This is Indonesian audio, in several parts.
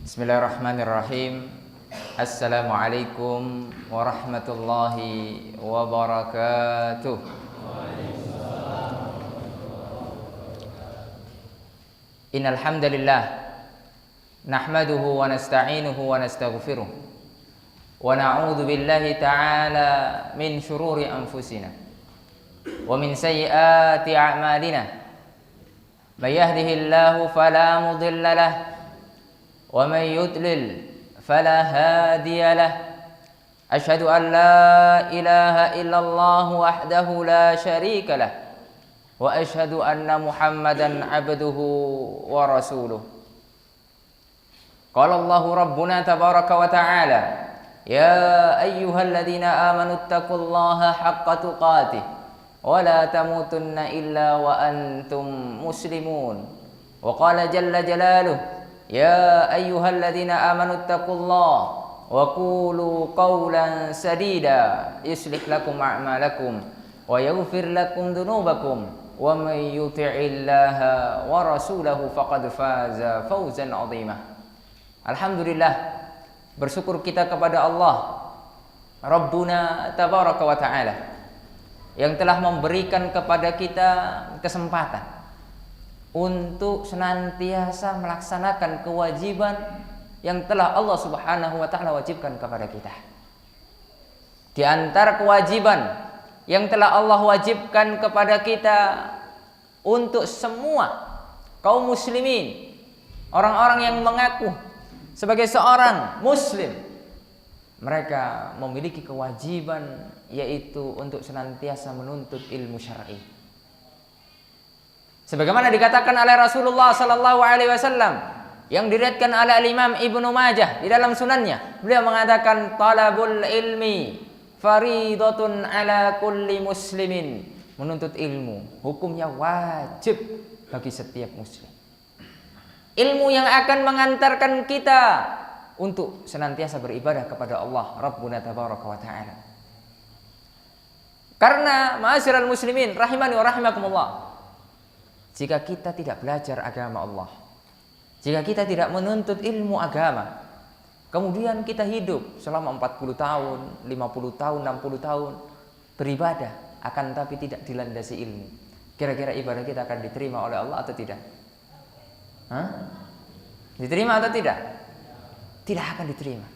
Bismillahirrahmanirrahim. Assalamualaikum warahmatullahi wabarakatuh. Innal hamdalillah nahmaduhu wa nasta'inuhu wa nastaghfiruh wa na'udzu billahi ta'ala min shururi anfusina wa min sayyiati a'malina. May yahdihillahu fala mudilla lahu ومن يضلل فلا هادي له أشهد أن لا إله إلا الله وحده لا شريك له وأشهد أن محمدا عبده ورسوله. قال الله ربنا تبارك وتعالى يا أيها الذين آمنوا اتقوا الله حق تقاته ولا تموتن إلا وأنتم مسلمون. وقال جل جلاله يا أيها الذين آمنوا اتقوا الله وقولوا قولا سديدا يصلح لكم أعمالكم ويغفر لكم ذنوبكم ومن يطع الله ورسوله فقد فاز فوزا عظيما. Alhamdulillah, bersyukur kita kepada Allah Rabbuna Tabaraka wa Ta'ala yang telah memberikan kepada kita kesempatan untuk senantiasa melaksanakan kewajiban yang telah Allah Subhanahu wa Ta'ala wajibkan kepada kita. Di antara kewajiban yang telah Allah wajibkan kepada kita untuk semua kaum muslimin, orang-orang yang mengaku sebagai seorang muslim, mereka memiliki kewajiban yaitu untuk senantiasa menuntut ilmu syar'i. Sebagaimana dikatakan oleh Rasulullah sallallahu alaihi wasallam yang diriwayatkan oleh Imam Ibnu Majah di dalam sunannya, beliau mengatakan talabul ilmi faridatun ala kulli muslimin. Menuntut ilmu hukumnya wajib bagi setiap muslim. Ilmu yang akan mengantarkan kita untuk senantiasa beribadah kepada Allah Rabbuna Tabaraka wa Ta'ala. Karena ma'asyiral muslimin rahimani wa rahimakumullah, jika kita tidak belajar agama Allah, jika kita tidak menuntut ilmu agama, kemudian kita hidup selama 40 tahun, 50 tahun, 60 tahun beribadah, akan tapi tidak dilandasi ilmu, kira-kira ibadah kita akan diterima oleh Allah atau tidak? Diterima atau tidak? Tidak akan diterima.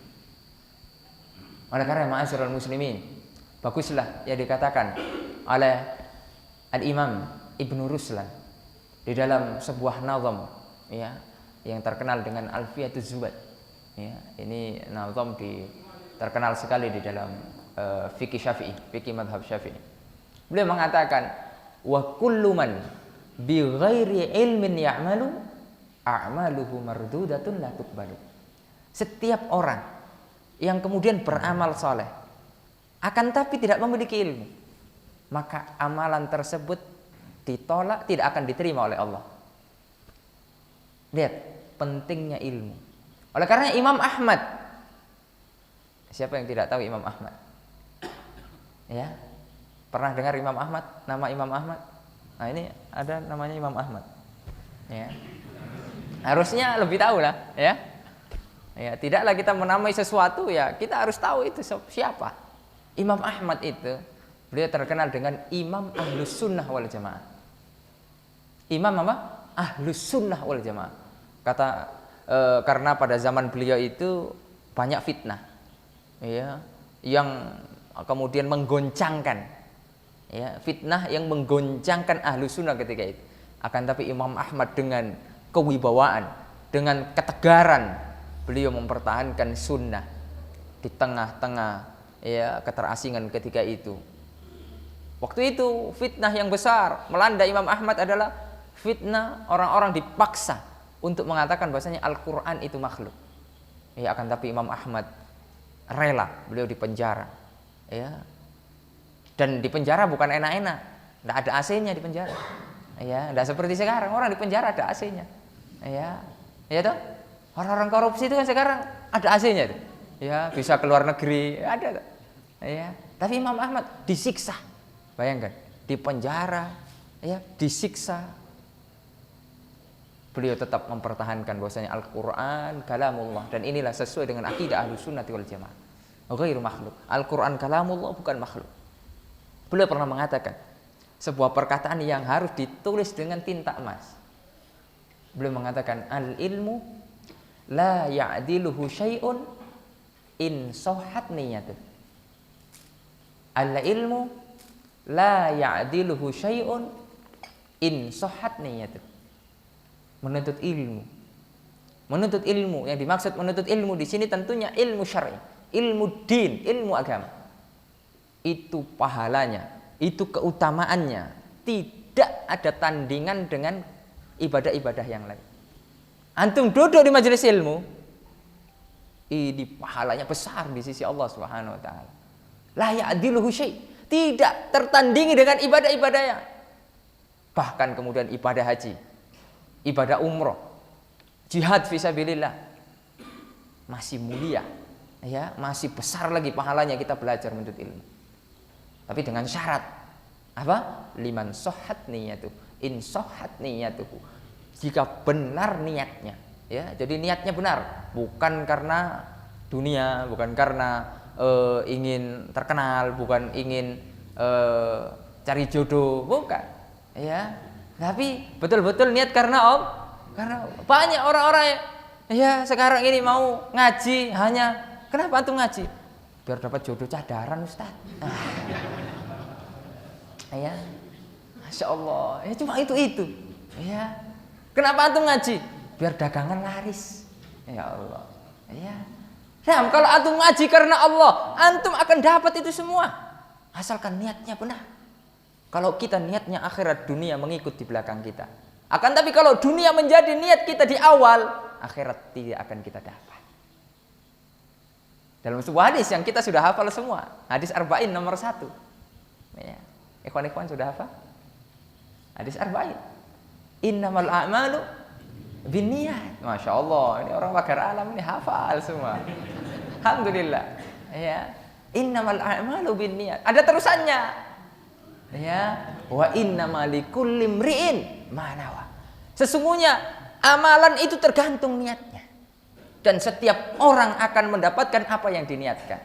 Oleh karena ma'asyiral muslimin, baguslah yang dikatakan oleh Al-Imam Ibnu Ruslan di dalam sebuah nazam, ya, yang terkenal dengan Alfiyatuz Zuhad, ya. Ini nazam terkenal sekali di dalam fikih Syafi'i, fikih mazhab Syafi'i. Beliau mengatakan wa kullu man bi ghairi ilmin ya'malu a'maluhu mardudatun la tuqbalu. Setiap orang yang kemudian beramal saleh akan tapi tidak memiliki ilmu, maka amalan tersebut ditolak, tidak akan diterima oleh Allah. Lihat pentingnya ilmu. Oleh karena Imam Ahmad, siapa yang tidak tahu Imam Ahmad? Ya, pernah dengar Imam Ahmad? Nama Imam Ahmad? Nah, ini ada namanya Imam Ahmad. Ya, harusnya lebih tahu lah, ya. Ya, tidaklah kita menamai sesuatu, ya kita harus tahu itu siapa. Imam Ahmad itu, beliau terkenal dengan Imam Ahlus Sunnah wal Jamaah. Imam apa? Ahlus Sunnah wal Jamaah. Karena pada zaman beliau itu banyak fitnah, ya, yang kemudian menggoncangkan, ya, fitnah yang menggoncangkan Ahlus Sunnah ketika itu. Akan tapi Imam Ahmad dengan kewibawaan, dengan ketegaran, beliau mempertahankan sunnah di tengah-tengah, ya, keterasingan ketika itu. Waktu itu fitnah yang besar melanda Imam Ahmad adalah fitnah orang-orang dipaksa untuk mengatakan bahwasanya Al-Quran itu makhluk. Ya, akan tapi Imam Ahmad rela, beliau dipenjara, ya. Dan dipenjara bukan enak-enak, tidak ada AC-nya di penjara, ya, tidak seperti sekarang orang di penjara ada AC-nya, ya, ya toh. Orang-orang korupsi itu kan sekarang ada AC-nya, ya, bisa keluar negeri, ada, ya. Tapi Imam Ahmad disiksa, bayangkan, di penjara, ya, disiksa. Beliau tetap mempertahankan bahwasanya Al-Qur'an kalamullah, dan inilah sesuai dengan akidah Ahlussunnati wal Jamaah. Ghairu makhluk. Al-Qur'an kalamullah, bukan makhluk. Beliau pernah mengatakan sebuah perkataan yang harus ditulis dengan tinta emas. Beliau mengatakan al-ilmu la ya'diluhu syai'un in sahhat niyatuh. Al-ilmu la ya'diluhu syai'un in sahhat niyatuh. Menuntut ilmu. Menuntut ilmu, yang dimaksud menuntut ilmu di sini tentunya ilmu syar'i, ilmu din, ilmu agama. Itu pahalanya, itu keutamaannya tidak ada tandingan dengan ibadah-ibadah yang lain. Antum duduk di majelis ilmu, ini pahalanya besar di sisi Allah Subhanahu wa taala. La ya'diluhu syai', tidak tertandingi dengan ibadah-ibadah yang bahkan kemudian ibadah haji, ibadah umroh, jihad fisabilillah masih mulia, ya, masih besar lagi pahalanya kita belajar menuntut ilmu. Tapi dengan syarat apa? Liman sahhat niyatuh, in sahhat niyatuhu. Jika benar niatnya, ya. Jadi niatnya benar, bukan karena dunia, bukan karena ingin terkenal, bukan ingin cari jodoh, bukan, ya. Tapi betul-betul niat karena Allah. Karena banyak orang-orang ya sekarang ini mau ngaji hanya kenapa antum ngaji? Biar dapat jodoh cadaran, Ustaz. Ya, Masya Allah, ya cuma itu. Ya, kenapa antum ngaji? Biar dagangan laris. Ya Allah. Ya. Nah, kalau antum ngaji karena Allah, antum akan dapat itu semua. Asalkan niatnya benar. Kalau kita niatnya akhirat, dunia mengikut di belakang kita. Akan tapi kalau dunia menjadi niat kita di awal, akhirat tidak akan kita dapat. Dalam sebuah hadis yang kita sudah hafal semua, hadis Arba'in nomor 1. Ya. Ikhwan-ikhwan sudah hafal? Hadis Arba'in. Innamal a'malu binniyat. Masya Allah, ini orang pagar alam ini hafal semua. Alhamdulillah. Ya. Innamal a'malu binniyat. Ada terusannya. Ya, wa innamal likulli imri'in ma nawa. Sesungguhnya amalan itu tergantung niatnya. Dan setiap orang akan mendapatkan apa yang diniatkan.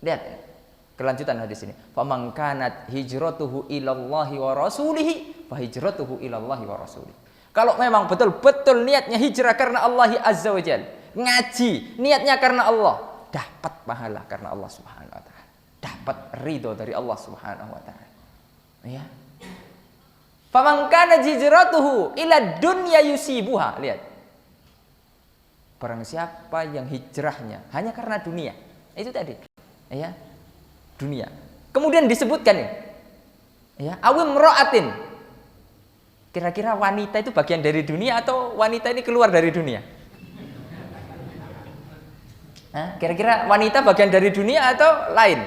Lihat kelanjutan hadis ini. Faman kanat hijratuhu ilallahi wa rasulihi fa hijratuhu ilallahi wa rasulihi. Kalau memang betul-betul niatnya hijrah karena Allah Azza wa Jalla, ngaji niatnya karena Allah, dapat pahala karena Allah Subhanahu wa taala. Dapat ridho dari Allah Subhanahu wa taala. Ya. Faman kana hijratuhu ila dunya yusibuha. Lihat. Barang siapa yang hijrahnya hanya karena dunia. Itu tadi. Ya. Dunia. Kemudian disebutkan ini. Ya, awim ra'atin. Kira-kira wanita itu bagian dari dunia atau wanita ini keluar dari dunia? Kira-kira wanita bagian dari dunia atau lain?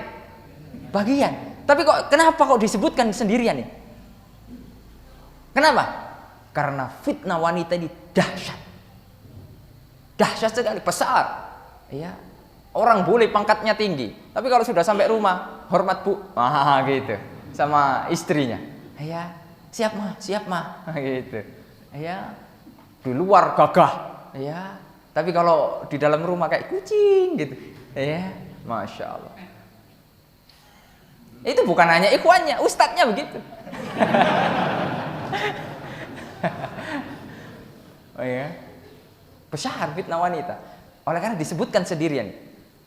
Bagian. Tapi kenapa kok disebutkan sendirian nih? Kenapa? Karena fitnah wanita ini dahsyat. Dahsyat sekali, besar. Ya. Orang boleh pangkatnya tinggi, tapi kalau sudah sampai rumah, hormat Bu, gitu. Sama istrinya. Ya, siap mah, gitu. Ya. Di luar gagah, ya. Tapi kalau di dalam rumah kayak kucing gitu. Ya, Masya Allah. Itu bukan hanya ikhwannya, ustadznya begitu. Oh ya. Besar fitnah wanita. Oleh karena disebutkan sendirian.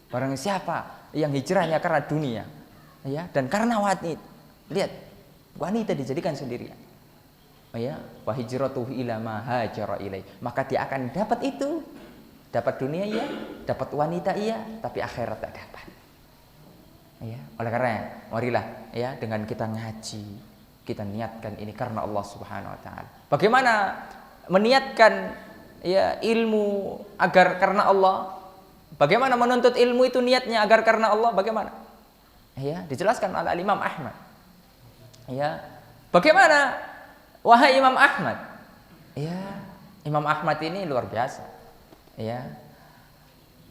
Barang siapa yang hijrahnya karena dunia, ya, dan karena wanita. Lihat, wanita dijadikan sendirian. Oh ya, wa hijratuhu ila ma hajara ilai. Maka dia akan dapat itu. Dapat dunia iya, dapat wanita iya, tapi akhirat tak dapat. Ya, oleh karena marilah ya dengan kita ngaji, kita niatkan ini karena Allah Subhanahu wa taala. Bagaimana meniatkan ya ilmu agar karena Allah? Bagaimana menuntut ilmu itu niatnya agar karena Allah? Bagaimana? Ya, dijelaskan oleh Imam Ahmad. Ya. Bagaimana wahai Imam Ahmad? Ya, Imam Ahmad ini luar biasa. Ya.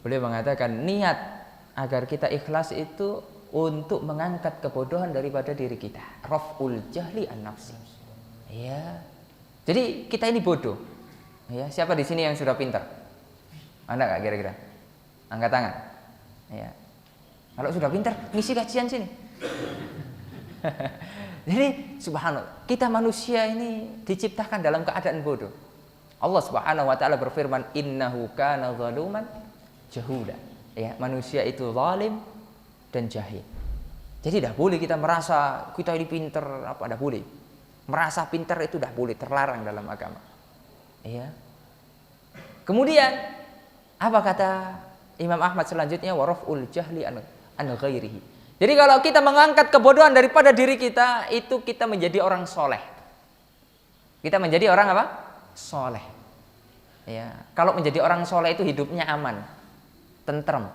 Beliau mengatakan niat agar kita ikhlas itu untuk mengangkat kebodohan daripada diri kita. Raf'ul jahli an nafsi. Ya. Jadi kita ini bodoh. Ya, siapa di sini yang sudah pintar? Anda nggak kira-kira? Angkat tangan. Ya. Kalau sudah pintar, ngisi kajian sini. Jadi subhanallah, kita manusia ini diciptakan dalam keadaan bodoh. Allah Subhanahu wa taala berfirman, "Innahu kana zaluman jahuda." Ya, manusia itu zalim dan jahil. Jadi tidak boleh kita merasa kita ini pintar, apa tidak boleh. Merasa pintar itu tidak boleh, terlarang dalam agama. Ya. Kemudian apa kata Imam Ahmad selanjutnya, waraful jahli an ghairihi. Jadi kalau kita mengangkat kebodohan daripada diri kita, itu kita menjadi orang soleh. Kita menjadi orang apa? Soleh. Ya, kalau menjadi orang soleh itu hidupnya aman, tentrem.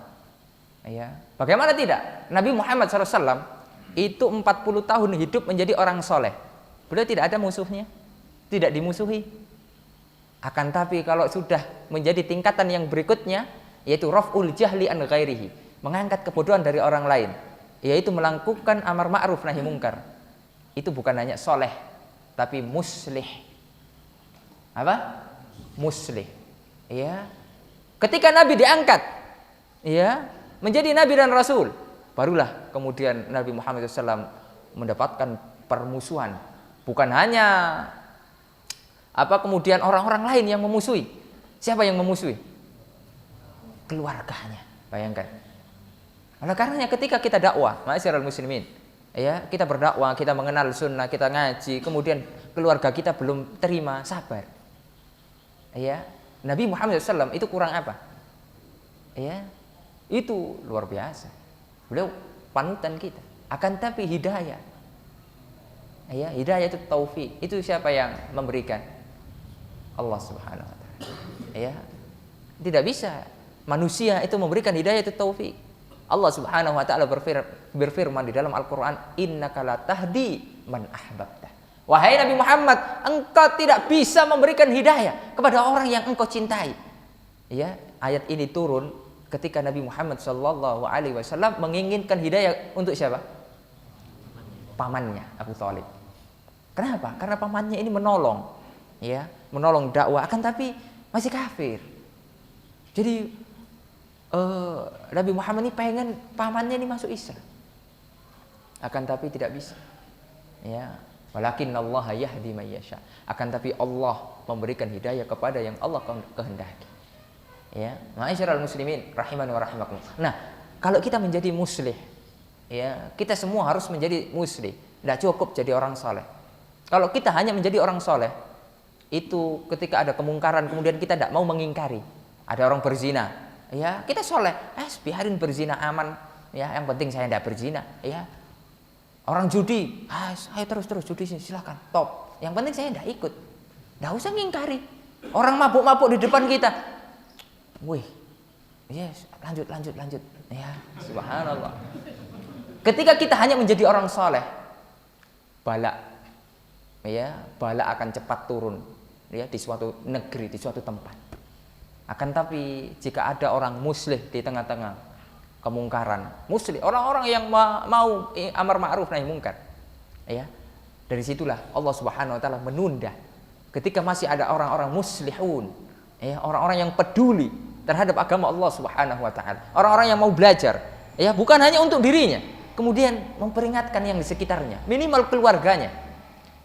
Ya, bagaimana tidak? Nabi Muhammad SAW itu 40 tahun hidup menjadi orang soleh. Beliau tidak ada musuhnya, tidak dimusuhi. Akan tapi kalau sudah menjadi tingkatan yang berikutnya, yaitu raf'ul jahli an ghairihi, mengangkat kebodohan dari orang lain, yaitu melakukan amar ma'ruf nahi mungkar. Itu bukan hanya soleh, tapi muslih. Apa? Muslih. Ya. Ketika Nabi diangkat, ya, menjadi Nabi dan Rasul, barulah kemudian Nabi Muhammad SAW mendapatkan permusuhan. Bukan hanya kemudian orang-orang lain yang memusuhi. Siapa yang memusuhi? Keluarganya. Bayangkan. Oleh karenanya ketika kita dakwah, ma'asyiral muslimin, ya, kita berdakwah, kita mengenal sunnah, kita ngaji, kemudian keluarga kita belum terima, sabar. Ya, Nabi Muhammad SAW itu kurang apa? Ya, itu luar biasa. Beliau panutan kita. Akan tapi hidayah. Ya, hidayah itu taufik. Itu siapa yang memberikan? Allah Subhanahu wa taala. Ya. Tidak bisa manusia itu memberikan hidayah itu taufik. Allah Subhanahu wa taala berfirman di dalam Al-Qur'an, "Innaka la tahdi man ahbabta." Wahai Nabi Muhammad, engkau tidak bisa memberikan hidayah kepada orang yang engkau cintai. Ya, ayat ini turun ketika Nabi Muhammad sallallahu alaihi wasallam menginginkan hidayah untuk siapa? Pamannya Abu Thalib. Kenapa? Karena pamannya ini menolong, ya, menolong dakwah, akan tapi masih kafir. Jadi Nabi Muhammad ini pengen pamannya ini masuk Islam, akan tapi tidak bisa. Ya, walakinnallaha yahdi may yasha. Akan tapi Allah memberikan hidayah kepada yang Allah kehendaki. Ya, ma'asyiral muslimin rahimani wa rahimakumullah. Nah, kalau kita menjadi muslih, ya, kita semua harus menjadi muslih. Tidak cukup jadi orang soleh. Kalau kita hanya menjadi orang soleh, itu ketika ada kemungkaran kemudian kita tidak mau mengingkari. Ada orang berzina, ya, kita soleh, biarin berzina aman, ya, yang penting saya tidak berzina, ya. Orang judi, ayo terus judi silakan, top. Yang penting saya tidak ikut. Tidak usah ngingkari. Orang mabuk-mabuk di depan kita, wih, yes, lanjut, ya, subhanallah. Ketika kita hanya menjadi orang soleh, bala akan cepat turun, ya, di suatu negeri, di suatu tempat. Akan tapi jika ada orang muslih di tengah-tengah kemungkaran, muslih, orang-orang yang mau amar ma'ruf nahi mungkar, ya, dari situlah Allah Subhanahu wa taala menunda ketika masih ada orang-orang muslihun, ya, orang-orang yang peduli terhadap agama Allah Subhanahu wa taala, orang-orang yang mau belajar, ya, bukan hanya untuk dirinya, kemudian memperingatkan yang di sekitarnya, minimal keluarganya.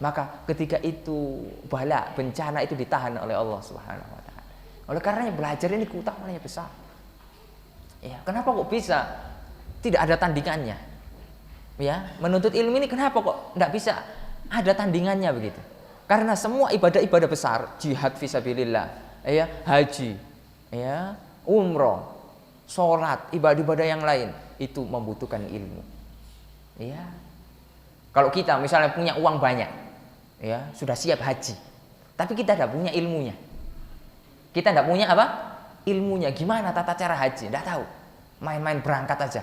Maka ketika itu bala, bencana itu ditahan oleh Allah Subhanahu wa taala. Oleh karenanya belajar ini keutamaannya besar. Ya, kenapa kok bisa tidak ada tandingannya? Ya, menuntut ilmu ini kenapa kok tidak bisa ada tandingannya begitu? Karena semua ibadah-ibadah besar, jihad fisabilillah, ya, haji, ya, umroh, sholat, ibadah-ibadah yang lain itu membutuhkan ilmu. Ya. Kalau kita misalnya punya uang banyak, ya, sudah siap haji, tapi kita tidak punya ilmunya. Kita tidak punya apa? Ilmunya. Gimana tata cara haji? Tidak tahu. Main-main berangkat aja.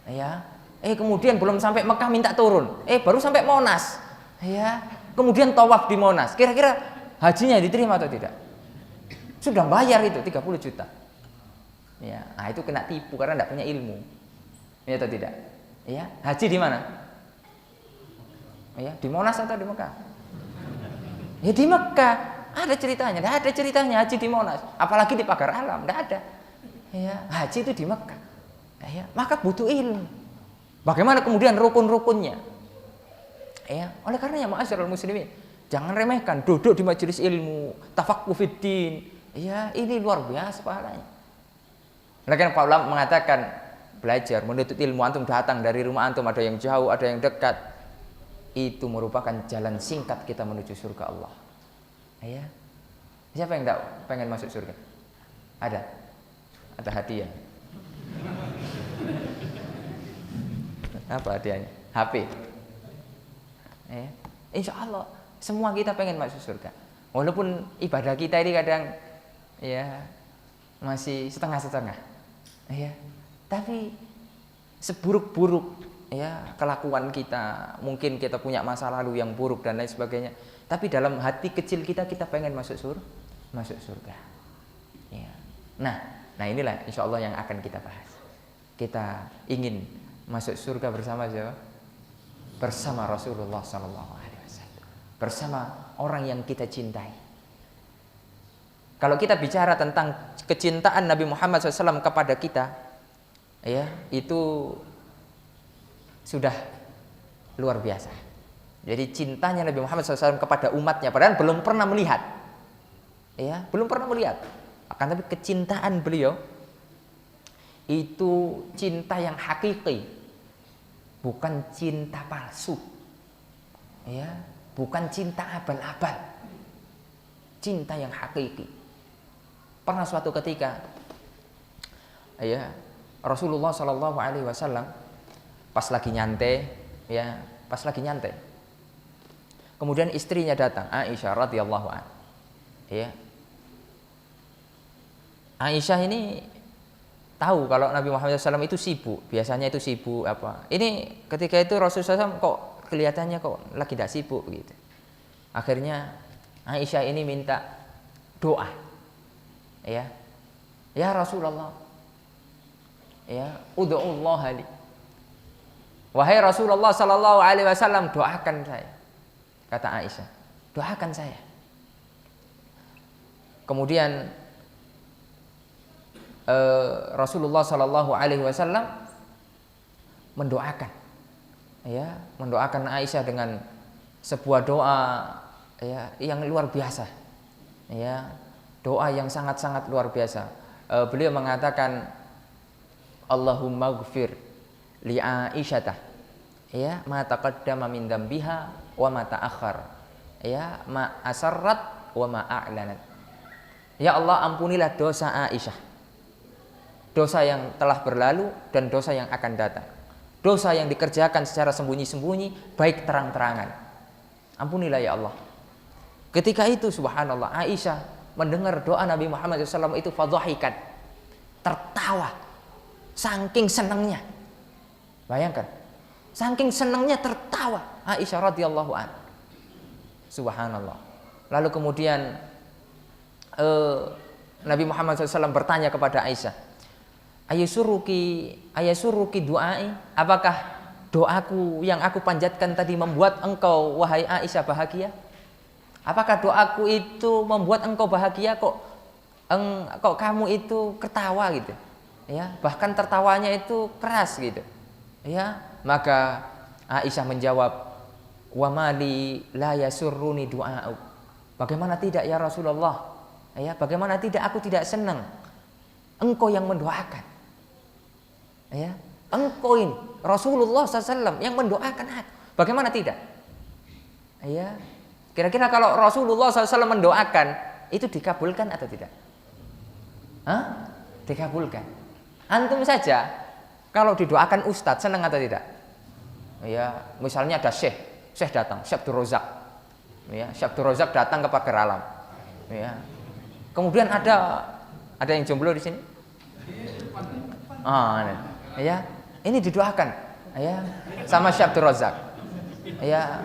Ya. Kemudian belum sampai Mekah minta turun. Baru sampai Monas. Ya. Kemudian tawaf di Monas. Kira-kira hajinya diterima atau tidak? Sudah bayar itu 30 juta. Ya. Nah, itu kena tipu karena tidak punya ilmu. Ya atau tidak? Ya. Haji di mana? Ya, di Monas atau di Mekah? Ya di Mekah. Ada ceritanya, tidak ada ceritanya haji di Monas, apalagi di pagar alam, tidak ada. Ya, haji itu di Mekah. Ya, maka butuh ilmu. Bagaimana kemudian rukun-rukunnya? Ya, oleh karenanya ma'asyiral muslimin, jangan remehkan duduk di majelis ilmu, tafaqquh fiddin. Ya, ini luar biasa pahalanya. Nah, kan Pak ulama mengatakan belajar, menuntut ilmu, antum datang dari rumah antum, ada yang jauh, ada yang dekat. Itu merupakan jalan singkat kita menuju surga Allah. Ya. Siapa yang tidak pengen masuk surga? Ada hadiah. Apa hadiahnya? HP. Ya. Insya Allah semua kita pengen masuk surga. Walaupun ibadah kita ini kadang ya masih setengah-setengah. Ya. Tapi seburuk-buruk ya kelakuan kita, mungkin kita punya masa lalu yang buruk dan lain sebagainya. Tapi dalam hati kecil kita pengen masuk surga. Ya. Nah inilah insya Allah yang akan kita bahas. Kita ingin masuk surga bersama siapa? Bersama Rasulullah SAW, bersama orang yang kita cintai. Kalau kita bicara tentang kecintaan Nabi Muhammad SAW kepada kita, ya itu sudah luar biasa. Jadi cintanya Nabi Muhammad SAW kepada umatnya, padahal belum pernah melihat, ya belum pernah melihat. Akan tapi kecintaan beliau itu cinta yang hakiki, bukan cinta palsu, ya bukan cinta abal-abal, cinta yang hakiki. Pernah suatu ketika, ya Rasulullah SAW pas lagi nyantai, kemudian istrinya datang, Aisyah radhiyallahu anha. Ya. Aisyah ini tahu kalau Nabi Muhammad SAW itu sibuk, biasanya itu sibuk apa. Ini ketika itu Rasulullah SAW kok kelihatannya kok lagi tidak sibuk gitu. Akhirnya Aisyah ini minta doa, ya Rasulullah, ya ud'ullah li. Wahai Rasulullah sallallahu alaihi wasallam, doakan saya. Kata Aisyah, doakan saya. Kemudian Rasulullah sallallahu alaihi wasallam mendoakan, ya, mendoakan Aisyah dengan sebuah doa ya yang luar biasa. Ya, doa yang sangat-sangat luar biasa. Beliau mengatakan, Allahumma ghfir li Aisyata, ya ma taqaddama min dambiha wa ma ta'akhkhar, ya ma asarrat wa ma a'lanat. Ya Allah, ampunilah dosa Aisyah, dosa yang telah berlalu dan dosa yang akan datang, dosa yang dikerjakan secara sembunyi-sembunyi baik terang-terangan. Ampunilah ya Allah. Ketika itu subhanallah, Aisyah mendengar doa Nabi Muhammad SAW itu fadhahikat, tertawa saking senangnya. Bayangkan, saking senangnya tertawa Aisyah radhiyallahu anha. Subhanallah. Lalu kemudian Nabi Muhammad SAW bertanya kepada Aisyah, ayasuruki du'ai, apakah doaku yang aku panjatkan tadi membuat engkau wahai Aisyah bahagia? Apakah doaku itu membuat engkau bahagia? Kok kamu itu ketawa gitu, ya, bahkan tertawanya itu keras gitu, ya. Maka Aisyah menjawab, wa mali la yasurruni du'a'u. Bagaimana tidak ya Rasulullah, ya, bagaimana tidak aku tidak senang engkau yang mendoakan, ya, engkau ini Rasulullah SAW yang mendoakan aku, bagaimana tidak, ya. Kira-kira kalau Rasulullah SAW mendoakan itu dikabulkan atau tidak? Dikabulkan. Antum saja kalau didoakan ustadz senang atau tidak? Ya, misalnya ada syekh datang, Syekh Abdul Razak. Ya, Syekh Abdul Razak datang ke pagar alam. Ya. Kemudian ada yang jomblo di sini? Ya, ini didoakan, ya, sama Syekh Abdul Razak. Ya,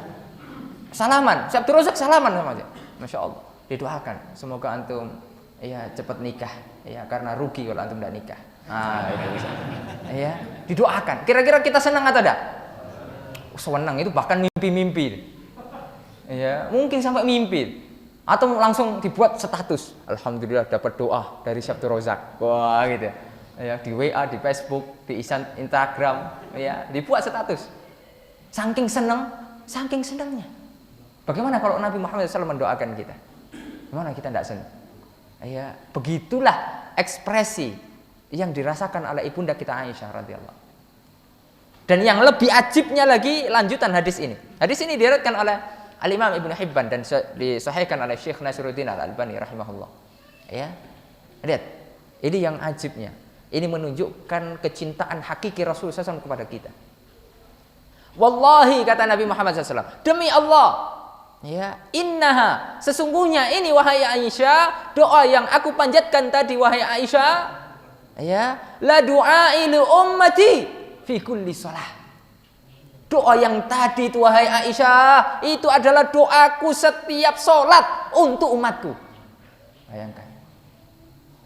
salaman, Syekh Abdul Razak salaman sama dia. Masya Allah, didoakan semoga antum ya cepat nikah, ya, karena rugi kalau antum tidak nikah. Itu bisa. Ya, didoakan. Kira-kira kita senang atau tidak? Senang, itu bahkan mimpi-mimpi. Ya, mungkin sampai mimpi. Atau langsung dibuat status, alhamdulillah dapat doa dari Syabdur Rozak. Wah gitu ya, di WA, di Facebook, di Instagram, ya dibuat status. Saking senangnya. Bagaimana kalau Nabi Muhammad SAW mendoakan kita? Gimana kita tidak senang? Ya, begitulah ekspresi yang dirasakan oleh ibunda kita Aisyah radhiyallahu. Dan yang lebih ajibnya lagi lanjutan hadis ini. Hadis ini diriwayatkan oleh Al-Imam Ibnu Hibban dan disahihkan oleh Syekh Nasiruddin Al-Albani rahimahullah. Ya. Lihat, ini yang ajibnya. Ini menunjukkan kecintaan hakiki Rasulullah SAW kepada kita. Wallahi kata Nabi Muhammad SAW, demi Allah, ya, innaha, sesungguhnya ini wahai Aisyah, doa yang aku panjatkan tadi wahai Aisyah, ya, la du'ai li ummati fi kulli shalah. Doa yang tadi itu wahai Aisyah, itu adalah doaku setiap sholat untuk umatku. Bayangkan,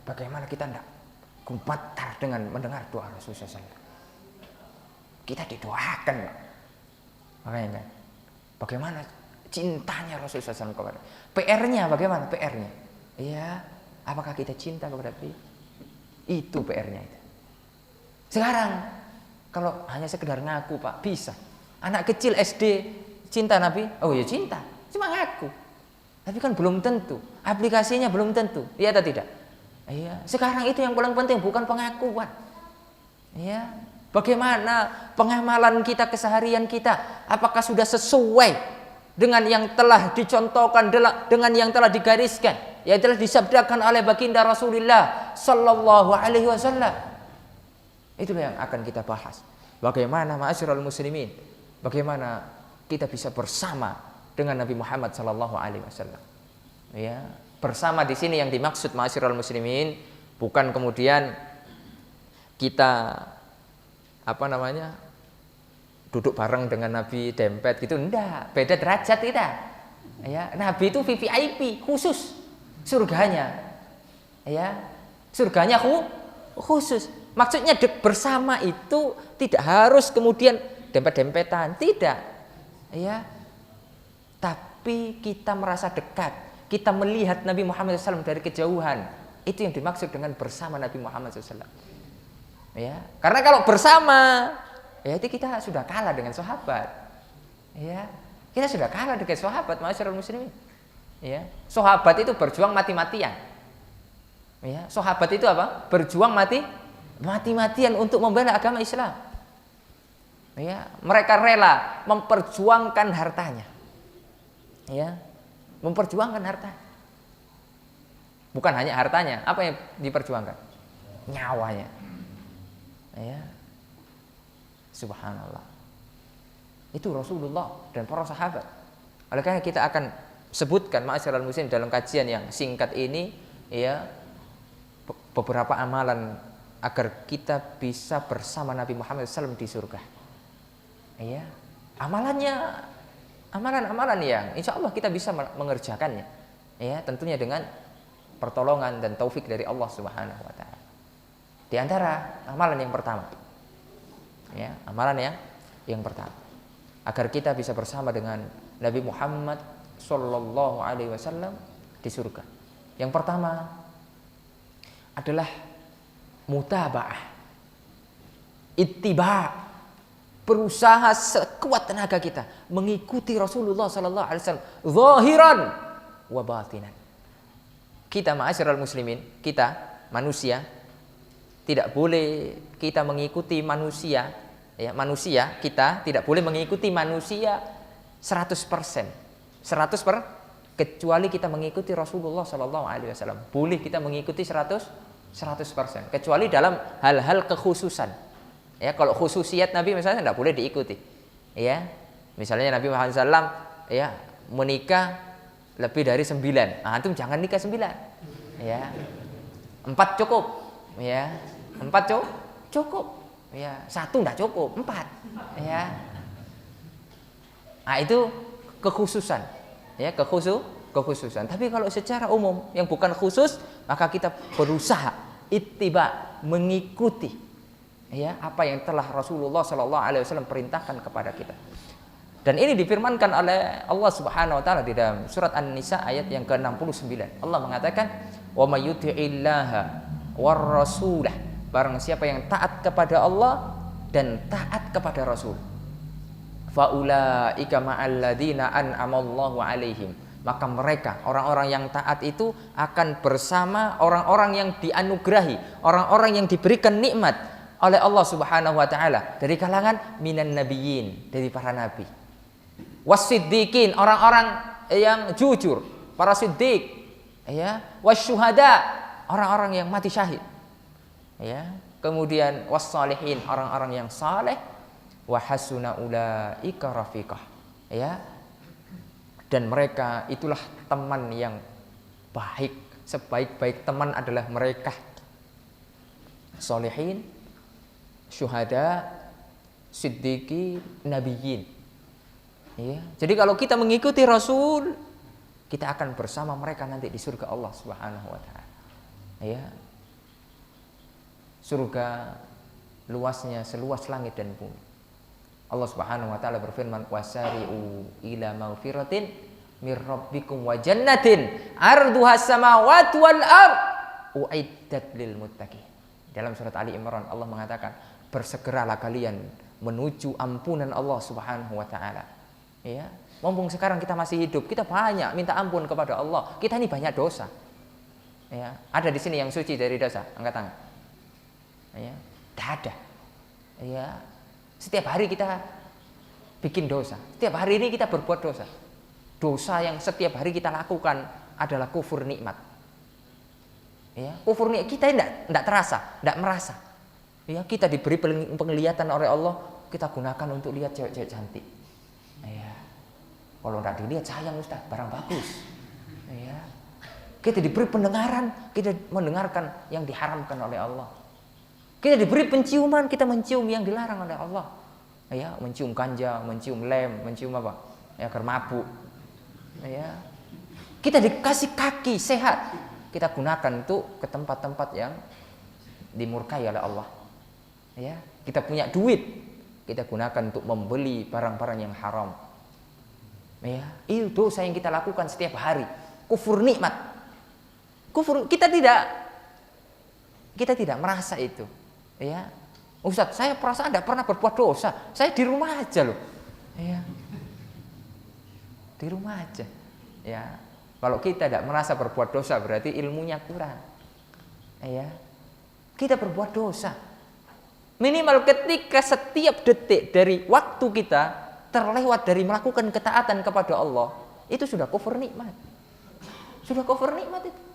bagaimana kita tidak gemetar dengan mendengar doa Rasulullah SAW. Kita didoakan, Pak. Makanya, bagaimana cintanya Rasulullah SAW kepada. PR-nya bagaimana? PR-nya, iya, apakah kita cinta kepada Nabi? Itu PR-nya itu. Sekarang, kalau hanya sekedar ngaku, Pak, bisa. Anak kecil SD cinta Nabi, oh ya cinta, cuma ngaku. Tapi kan belum tentu, aplikasinya belum tentu, iya atau tidak? Iya. Sekarang itu yang paling penting, bukan pengakuan. Iya. Bagaimana pengamalan kita, keseharian kita, apakah sudah sesuai dengan yang telah dicontohkan, dengan yang telah digariskan, yang telah disabdakan oleh baginda Rasulullah Sallallahu Alaihi Wasallam. Itulah yang akan kita bahas. Bagaimana ma'asyiral muslimin, bagaimana kita bisa bersama dengan Nabi Muhammad Sallallahu Alaihi Wasallam. Ya, bersama di sini yang dimaksud ma'asyiral muslimin bukan kemudian kita duduk bareng dengan Nabi dempet gitu, enggak, beda derajat kita. Ya, Nabi itu VVIP khusus surganya. Ya, surganya khusus. Maksudnya bersama itu tidak harus kemudian dempet-dempetan, tidak. Ya. Tapi kita merasa dekat, kita melihat Nabi Muhammad SAW dari kejauhan. Itu yang dimaksud dengan bersama Nabi Muhammad SAW. Ya, karena kalau bersama, ya itu kita sudah kalah dengan sahabat. Ya, kita sudah kalah dengan sahabat, ma'asyiral muslimin. Ya, sahabat itu berjuang mati-matian. Ya, sahabat itu apa? Berjuang mati-matian untuk membela agama Islam. Ya, mereka rela memperjuangkan hartanya. Ya, memperjuangkan harta. Bukan hanya hartanya, apa yang diperjuangkan? Nyawanya. Ya. Subhanallah. Itu Rasulullah dan para sahabat. Oleh karena kita akan sebutkan ma'asyiral muslimin dalam kajian yang singkat ini, ya, beberapa amalan agar kita bisa bersama Nabi Muhammad SAW di surga. Ya, amalan-amalan yang insya Allah kita bisa mengerjakannya. Ya, tentunya dengan pertolongan dan taufik dari Allah Subhanahu Wa Taala. Di antara amalan yang pertama, ya, amalan yang pertama, agar kita bisa bersama dengan Nabi Muhammad Sallallahu Alaihi Wasallam di surga. Yang pertama adalah mutaba'ah, ittiba', berusaha sekuat tenaga kita mengikuti Rasulullah Sallallahu Alaihi Wasallam zahiran wa batinan. Kita ma'asyiral muslimin, kita manusia, tidak boleh kita mengikuti manusia, ya, manusia kita tidak boleh mengikuti manusia 100%, kecuali kita mengikuti Rasulullah Sallallahu Alaihi Wasallam. Boleh kita mengikuti 100%, kecuali dalam hal-hal kekhususan. Ya, kalau khususiat Nabi misalnya tidak boleh diikuti. Ya, misalnya Nabi Muhammad SAW, ya, menikah lebih dari 9, antum jangan nikah 9. Ya, 4 cukup. Ya, 4 cukup. Ya, 1 tidak cukup, 4. Ya, nah itu kekhususan. Ya, kekhususan. Tapi kalau secara umum yang bukan khusus, maka kita berusaha ittiba, mengikuti, ya, apa yang telah Rasulullah Sallallahu Alaihi Wasallam perintahkan kepada kita. Dan ini difirmankan oleh Allah Subhanahu wa taala di dalam surat An-Nisa ayat yang ke-69. Allah mengatakan, "Wa may yuti'illaha war rasulah." Barang siapa yang taat kepada Allah dan taat kepada Rasul, faulaika ma'al ladzina an'amallahu 'alaihim. Maka mereka, orang-orang yang taat itu akan bersama orang-orang yang dianugerahi, orang-orang yang diberikan nikmat oleh Allah Subhanahu wa taala dari kalangan minan nabiyyin, dari para nabi. Wasiddiqin, orang-orang yang jujur, para siddiq, ya, wasyuhada, orang-orang yang mati syahid. Ya, kemudian wassalihin, orang-orang yang saleh, wa hasuna ulaika rafiqah. Ya. Dan mereka itulah teman yang baik. Sebaik-baik teman adalah mereka sholihin, syuhada, siddiqin, nabiyyin. Ya. Jadi kalau kita mengikuti Rasul, kita akan bersama mereka nanti di surga Allah Subhanahu wa taala. Ya. Surga luasnya seluas langit dan bumi. Allah Subhanahu wa taala berfirman, wasari'u ila maghfiratin mir rabbikum wa jannatin arduhas samawati wal ard uiddat lil muttaqin. Dalam surat Ali Imran Allah mengatakan, bersegeralah kalian menuju ampunan Allah Subhanahu wa taala. Ya, mumpung sekarang kita masih hidup, kita banyak minta ampun kepada Allah. Kita ini banyak dosa. Ya, ada di sini yang suci dari dosa? Angkat tangan. Ya, tidak ada. Ya, setiap hari kita bikin dosa. Setiap hari ini kita berbuat dosa. Dosa yang setiap hari kita lakukan adalah kufur nikmat. Ya, kufur nikmat kita tidak terasa, tidak merasa. Ya, kita diberi penglihatan oleh Allah, kita gunakan untuk lihat cewek-cewek cantik. Ya, kalau tidak dilihat sayang Ustaz, barang bagus. Ya, kita diberi pendengaran, kita mendengarkan yang diharamkan oleh Allah. Kita diberi penciuman, kita mencium yang dilarang oleh Allah. Ya, mencium ganja, mencium lem, mencium apa? Ya, mabuk. Ya. Kita dikasih kaki sehat, kita gunakan untuk ke tempat-tempat yang dimurkai oleh Allah. Ya, kita punya duit, kita gunakan untuk membeli barang-barang yang haram. Ya, itu dosa yang kita lakukan setiap hari. Kufur nikmat. Kufur kita tidak merasa itu. Ya, Ustaz, saya perasaan tidak pernah berbuat dosa. Saya di rumah aja loh. Ya, di rumah aja. Ya, kalau kita tidak merasa berbuat dosa berarti ilmunya kurang. Ya, kita berbuat dosa. Minimal ketika setiap detik dari waktu kita terlewat dari melakukan ketaatan kepada Allah, itu sudah kufur nikmat. Sudah kufur nikmat itu.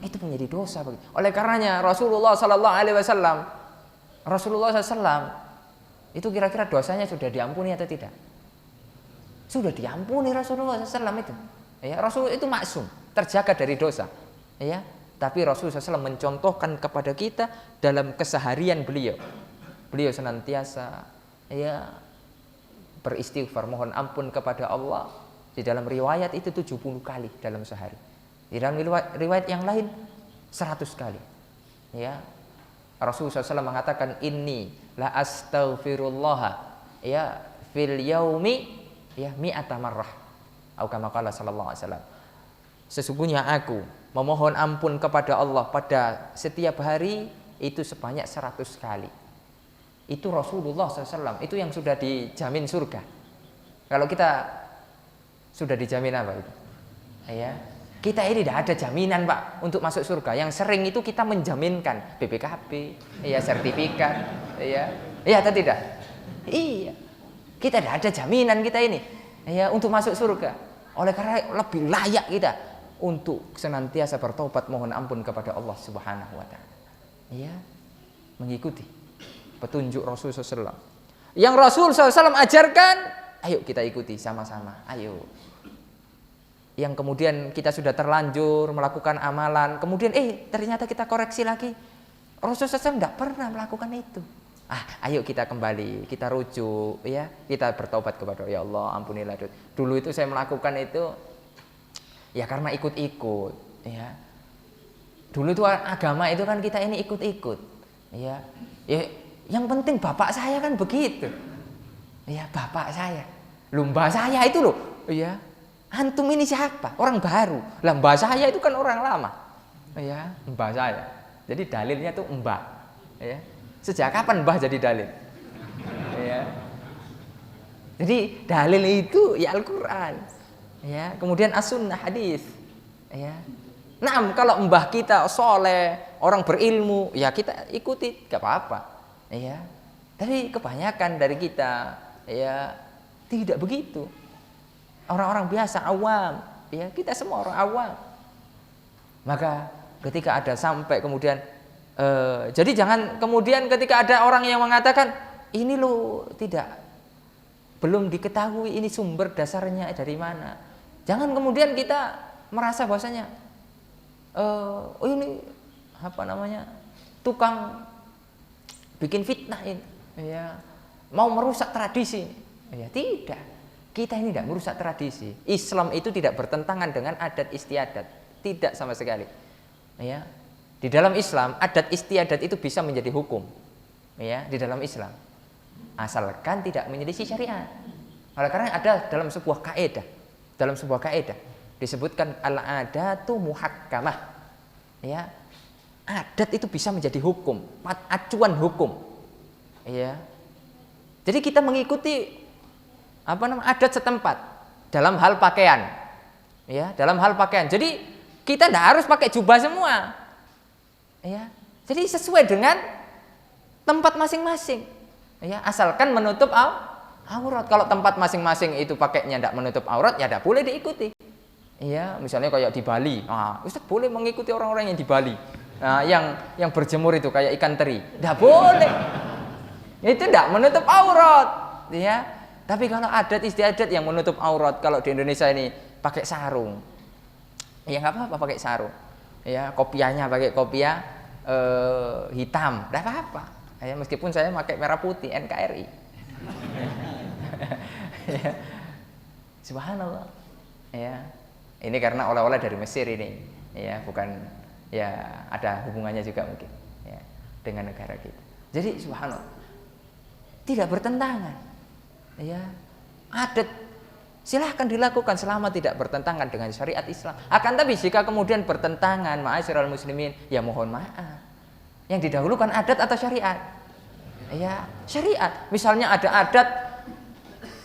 Itu menjadi dosa bagi. Oleh karenanya Rasulullah Sallallahu Alaihi Wasallam, itu kira-kira dosanya sudah diampuni atau tidak? Sudah diampuni Rasulullah SAW itu. Ya, Rasul itu maksum, terjaga dari dosa. Ya, tapi Rasulullah SAW mencontohkan kepada kita dalam keseharian beliau. Beliau senantiasa ya beristighfar, mohon ampun kepada Allah. Di dalam riwayat itu 70 kali dalam sehari. Di dalam riwayat yang lain 100 kali. Ya. Rasulullah SAW mengatakan inni la astaghfirullah ya fil yaumi ya mi'ata marrah. Atau kama qala sallallahu alaihi wasallam. Sesungguhnya aku memohon ampun kepada Allah pada setiap hari itu sebanyak 100 kali. Itu Rasulullah SAW, itu yang sudah dijamin surga. Kalau kita sudah dijamin apa itu? Ya. Kita ini tidak ada jaminan Pak untuk masuk surga. Yang sering itu kita menjaminkan BPKB, ya sertifikat, ya atau tidak? Iya, kita tidak ada jaminan kita ini, ya untuk masuk surga. Oleh karena lebih layak kita untuk senantiasa bertobat mohon ampun kepada Allah Subhanahu Wa Taala. Ya, mengikuti petunjuk Rasulullah SAW. Yang Rasul SAW ajarkan, ayo kita ikuti sama-sama. Ayo. Yang kemudian kita sudah terlanjur melakukan amalan, kemudian ternyata kita koreksi lagi. Rasulullah SAW tidak pernah melakukan itu. Ayo kita kembali, kita rujuk, ya, kita bertobat kepada ya Allah, ampunilah. Dulu itu saya melakukan itu, ya karena ikut-ikut, ya. Dulu itu agama itu kan kita ini ikut-ikut, ya. Yang penting bapak saya kan begitu. Ya, bapak saya. Mbah saya itu loh. Ya. Antum ini siapa? Orang baru. Lah mbah saya itu kan orang lama. Ya, mbah saya. Jadi dalilnya tuh mbah. Ya. Sejak kapan mbah jadi dalil? Ya. Jadi dalil itu ya Al-Qur'an. Ya, kemudian as-sunnah hadis. Ya. Nah, kalau mbah kita soleh, orang berilmu, ya kita ikuti, gak apa-apa. Ya. Tapi kebanyakan dari kita ya tidak begitu. Orang-orang biasa awam, ya kita semua orang awam. Maka ketika ada sampai kemudian jadi jangan kemudian ketika ada orang yang mengatakan ini loh belum diketahui ini sumber dasarnya dari mana. Jangan kemudian kita merasa bahwasanya oh ini apa namanya tukang bikin fitnah ini, ya mau merusak tradisi. Ya tidak. Kita ini tidak merusak tradisi. Islam itu tidak bertentangan dengan adat istiadat, tidak sama sekali. Ya, di dalam Islam adat istiadat itu bisa menjadi hukum. Ya, di dalam Islam, asalkan tidak menyelisih syariat. Oleh karena ada dalam sebuah kaidah, disebutkan al-adatu muhakkamah. Ya, adat itu bisa menjadi hukum, acuan hukum. Ya, jadi kita mengikuti adat setempat dalam hal pakaian, ya dalam hal pakaian. Jadi kita tidak harus pakai jubah semua, ya. Jadi sesuai dengan tempat masing-masing, ya asalkan menutup aurat. Kalau tempat masing-masing itu pakainya tidak menutup aurat, ya tidak boleh diikuti. Ya misalnya kayak di Bali, Ustaz boleh mengikuti orang-orang yang di Bali, yang berjemur itu kayak ikan teri, tidak boleh. Itu tidak menutup aurat, ya. Tapi kalau adat istiadat yang menutup aurat, kalau di Indonesia ini pakai sarung, ya nggak apa-apa pakai sarung. Ya kopiahnya pakai kopiah hitam, nggak apa-apa. Ya meskipun saya pakai merah putih NKRI. Ya. Subhanallah. Ya ini karena oleh-oleh dari Mesir ini, ya bukan ya ada hubungannya juga mungkin ya dengan negara kita. Jadi subhanallah tidak bertentangan. Ya, adat silahkan dilakukan selama tidak bertentangan dengan syariat Islam. Akan tapi jika kemudian bertentangan, ma'asyiral muslimin, ya mohon maaf. Yang didahulukan adat atau syariat? Ya, syariat. Misalnya ada adat,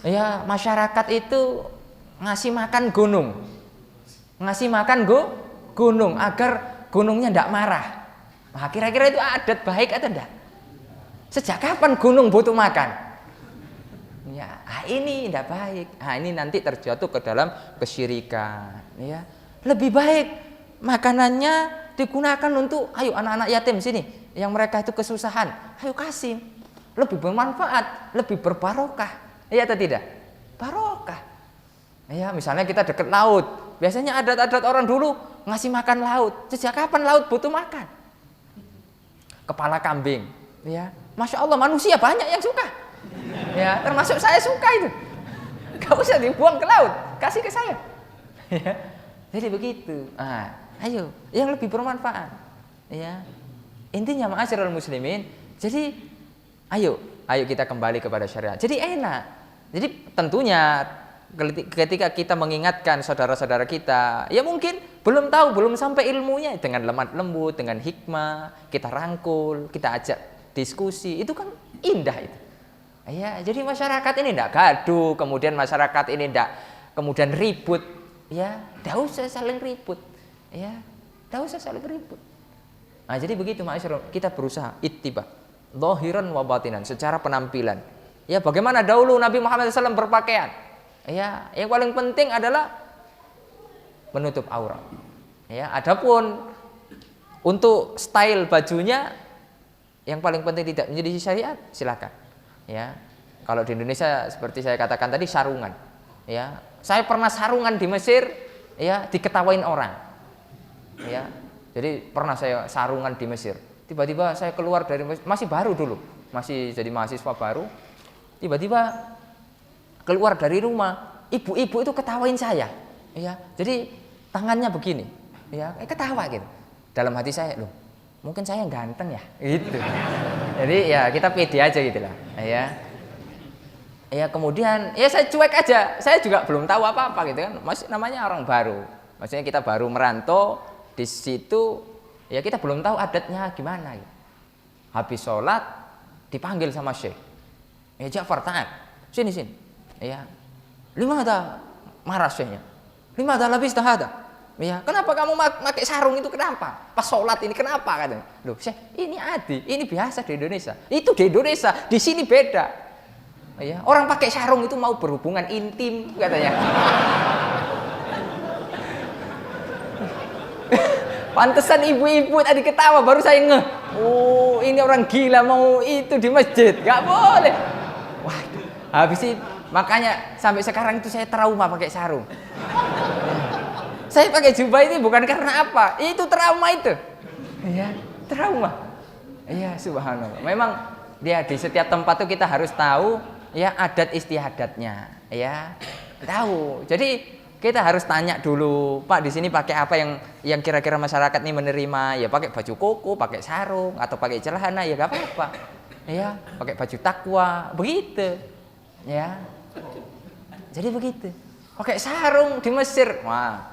ya masyarakat itu ngasih makan gunung, gunung agar gunungnya tidak marah. Nah, kira-kira itu adat baik atau tidak? Sejak kapan gunung butuh makan? Ya, ini tidak baik. Ini nanti terjatuh ke dalam kesyirikan. Ya, lebih baik makanannya digunakan untuk, ayo anak-anak yatim sini, yang mereka itu kesusahan, ayo kasih. Lebih bermanfaat, lebih berbarokah. Ya atau tidak? Barokah. Ya, misalnya kita dekat laut. Biasanya adat-adat orang dulu ngasih makan laut. Sejak kapan laut butuh makan? Kepala kambing. Ya, Masya Allah manusia banyak yang suka. Ya, termasuk saya suka itu. Gak usah dibuang ke laut, kasih ke saya. Ya, jadi begitu. Ayo, yang lebih bermanfaat. Ya, intinya ma'asyiral muslimin. Jadi, ayo kita kembali kepada syariat. Jadi enak. Jadi tentunya ketika kita mengingatkan saudara-saudara kita, ya mungkin belum tahu, belum sampai ilmunya, dengan lemah lembut, dengan hikmah, kita rangkul, kita ajak diskusi, itu kan indah itu. Ya, jadi masyarakat ini tidak gaduh, kemudian masyarakat ini tidak kemudian ribut, ya, tidak usah saling ribut, ya, tidak usah saling ribut. Nah, jadi begitu ma'asyiral, kita berusaha ittiba, zahiran wa batinan, secara penampilan. Ya, bagaimana dahulu Nabi Muhammad SAW berpakaian? Ya, yang paling penting adalah menutup aurat. Ya, adapun untuk style bajunya, yang paling penting tidak menyelisih syariat, silakan. Ya, kalau di Indonesia seperti saya katakan tadi sarungan. Ya, saya pernah sarungan di Mesir, ya diketawain orang. Ya, jadi pernah saya sarungan di Mesir. Tiba-tiba saya keluar dari Mesir, masih baru dulu, masih jadi mahasiswa baru. Tiba-tiba keluar dari rumah, ibu-ibu itu ketawain saya. Ya, jadi tangannya begini, ya ketawa gitu. Dalam hati saya, loh, mungkin saya ganteng ya, gitu. Jadi ya kita pede aja gitu lah, ya. Ya kemudian ya saya cuek aja, saya juga belum tahu apa-apa gitu kan, masih namanya orang baru, maksudnya kita baru merantau di situ, ya kita belum tahu adatnya gimana gitu. Habis sholat dipanggil sama Syekh, ya Ja'far ta'al, sini, ya lima ada marah Syekhnya, lima ada lebih setahada, ya kenapa kamu pakai sarung itu, kenapa pas sholat ini, kenapa katanya, loh Syekh ini adi, ini biasa di Indonesia, itu di Indonesia, di sini beda. Ya, orang pakai sarung itu mau berhubungan intim katanya. Pantesan ibu-ibu tadi ketawa, baru saya ngeh. Oh, ini orang gila mau itu di masjid, nggak boleh. Waduh, habis itu makanya sampai sekarang itu saya trauma pakai sarung. Saya pakai jubah ini bukan karena apa, itu trauma itu. Ya, trauma. Iya, subhanallah. Memang dia di setiap tempat itu kita harus tahu ya adat istiadatnya, ya tahu. Jadi kita harus tanya dulu, Pak di sini pakai apa yang kira-kira masyarakat ini menerima, ya pakai baju koko, pakai sarung, atau pakai celana, ya nggak apa-apa, ya pakai baju takwa, begitu, ya. Jadi begitu, pakai sarung di Mesir, wah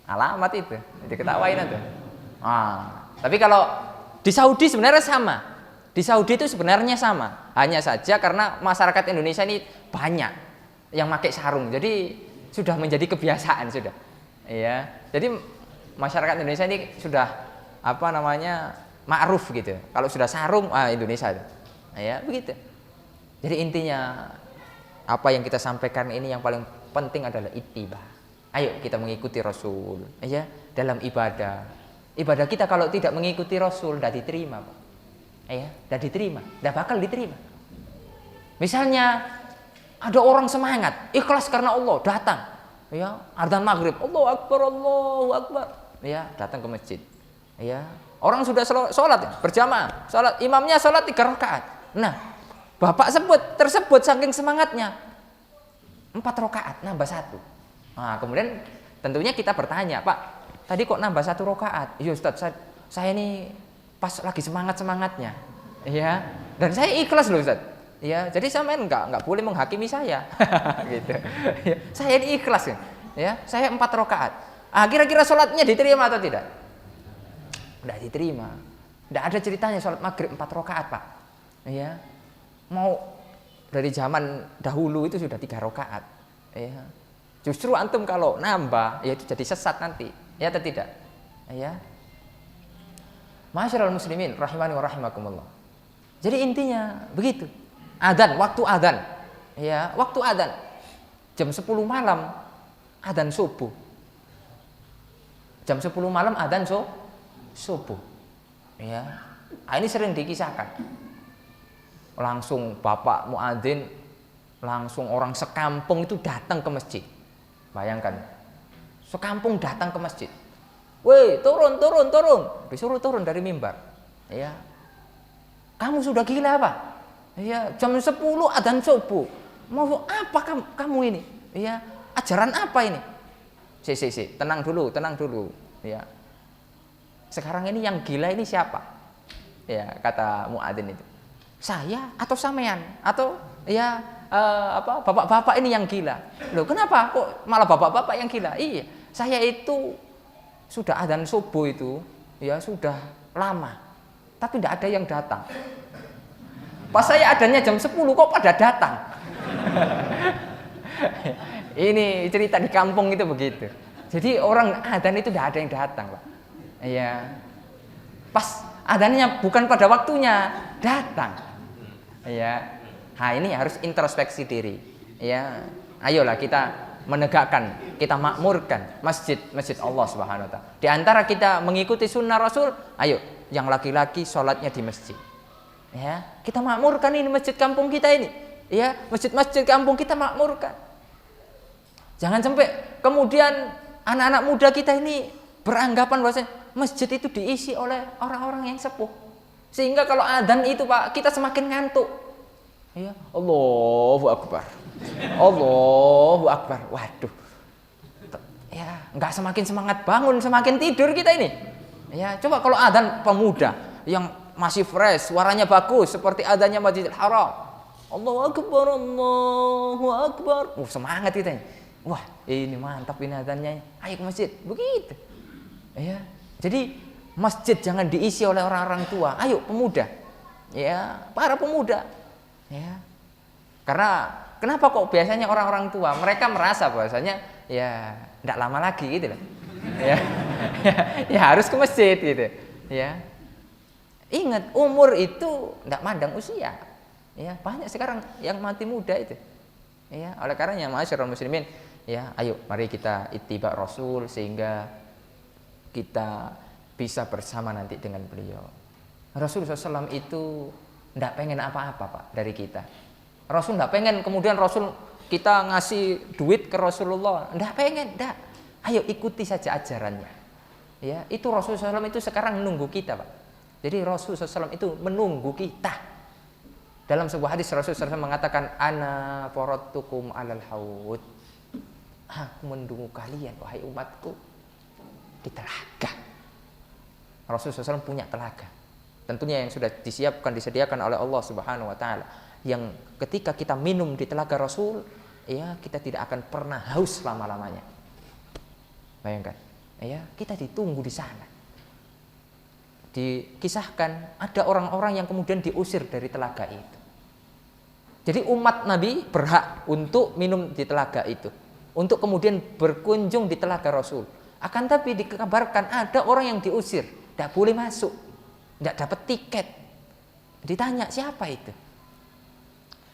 alamat itu, diketawain itu. Tapi kalau di Saudi sebenarnya sama. Di Saudi itu sebenarnya sama, hanya saja karena masyarakat Indonesia ini banyak yang pakai sarung, jadi sudah menjadi kebiasaan sudah. Ya, jadi masyarakat Indonesia ini sudah apa namanya ma'ruf gitu. Kalau sudah sarung, Indonesia. Ya, begitu. Jadi intinya apa yang kita sampaikan ini yang paling penting adalah ittibah. Ayo kita mengikuti Rasul, ya dalam ibadah. Ibadah kita kalau tidak mengikuti Rasul tidak diterima, Pak. Ya, tidak diterima, tidak bakal diterima. Misalnya ada orang semangat, ikhlas karena Allah, datang, ya, adzan maghrib, Allahu Akbar, ya, datang ke masjid, ya, orang sudah sholat, berjamaah, sholat, imamnya sholat 3 rakaat. Nah, bapak tersebut saking semangatnya, 4 rakaat, nambah 1. Nah, kemudian tentunya kita bertanya, Pak, tadi kok nambah 1 rakaat? Iya Ustaz, saya ini pas lagi semangatnya, ya, dan saya ikhlas loh Ustaz, ya, jadi sampean nggak boleh menghakimi saya, gitu, ya, saya ini ikhlas ya, saya 4 rakaat, kira-kira sholatnya diterima atau tidak? Tidak diterima, tidak ada ceritanya sholat maghrib 4 rakaat Pak, ya, mau dari zaman dahulu itu sudah 3 rakaat, ya, justru antum kalau nambah, ya itu jadi sesat nanti, ya atau tidak, ya. Masyarul muslimin rahimani wa rahimakumullah. Jadi intinya begitu. Adzan, waktu adzan. Ya, waktu adzan. Jam 10 malam adzan subuh. Jam 10 malam adzan subuh. Ya. Ini sering dikisahkan. Langsung bapak muadzin, langsung orang sekampung itu datang ke masjid. Bayangkan. Sekampung datang ke masjid. Woi, turun. Disuruh turun dari mimbar. Ya. Kamu sudah gila apa? Ya, jam 10 adzan subuh. Mau apa kamu ini? Ya, ajaran apa ini? Si, tenang dulu. Ya. Sekarang ini yang gila ini siapa? Ya, kata muadzin itu. Saya atau sampean atau ya bapak-bapak ini yang gila. Loh, kenapa kok malah bapak-bapak yang gila? Iya, saya itu sudah adzan subuh itu ya sudah lama, tapi tidak ada yang datang. Pas saya adanya jam 10 kok pada datang. Ini cerita di kampung itu begitu. Jadi orang adzan itu tidak ada yang datang, Pak. Ya. Pas adzannya bukan pada waktunya, datang. Ya. Nah, ini harus introspeksi diri. Ya. Ayolah kita menegakkan, kita makmurkan masjid Allah Subhanahu wa taala. Di antara kita mengikuti sunnah Rasul, ayo yang laki-laki sholatnya di masjid. Ya, kita makmurkan ini masjid kampung kita ini. Ya, masjid-masjid kampung kita makmurkan. Jangan sampai kemudian anak-anak muda kita ini beranggapan bahwa masjid itu diisi oleh orang-orang yang sepuh. Sehingga kalau adzan itu, Pak, kita semakin ngantuk. Ya, Allahu Akbar. Waduh. Ya, enggak semakin semangat bangun, semakin tidur kita ini. Ya, coba kalau adzan pemuda yang masih fresh, suaranya bagus seperti adzannya Masjidil Haram. Allahu Akbar, Allahu Akbar. Semangat kita. Wah, ini mantap ini adzannya. Ayo ke masjid. Begitu. Ya. Jadi masjid jangan diisi oleh orang-orang tua. Ayo pemuda. Ya, para pemuda. Ya. Karena kenapa kok biasanya orang-orang tua mereka merasa bahwasanya ya enggak lama lagi gitu loh. Ya. Ya harus ke masjid gitu. Ya. Ingat umur itu enggak mandang usia. Ya, banyak sekarang yang mati muda itu. Ya, oleh karenanya ma'asyiral muslimin, ya, ayo mari kita ittiba Rasul sehingga kita bisa bersama nanti dengan beliau. Rasulullah SAW itu enggak pengen apa-apa, Pak, dari kita. Rasul enggak pengen kemudian Rasul kita ngasih duit ke Rasulullah, enggak pengen, enggak. Ayo ikuti saja ajarannya. Ya, itu Rasulullah SAW itu sekarang menunggu kita, Pak. Jadi Rasulullah SAW itu menunggu kita. Dalam sebuah hadis Rasulullah SAW mengatakan, ana faradtukum alal haud. Aku menunggu kalian wahai umatku di telaga. Rasulullah SAW punya telaga. Tentunya yang sudah disediakan oleh Allah Subhanahu wa taala. Yang ketika kita minum di telaga Rasul, ya, kita tidak akan pernah haus selama-lamanya. Bayangkan, ya, kita ditunggu di sana. Dikisahkan ada orang-orang yang kemudian diusir dari telaga itu. Jadi umat Nabi berhak untuk minum di telaga itu, untuk kemudian berkunjung di telaga Rasul. Akan tapi dikabarkan ada orang yang diusir, tidak boleh masuk, tidak dapat tiket. Ditanya siapa itu?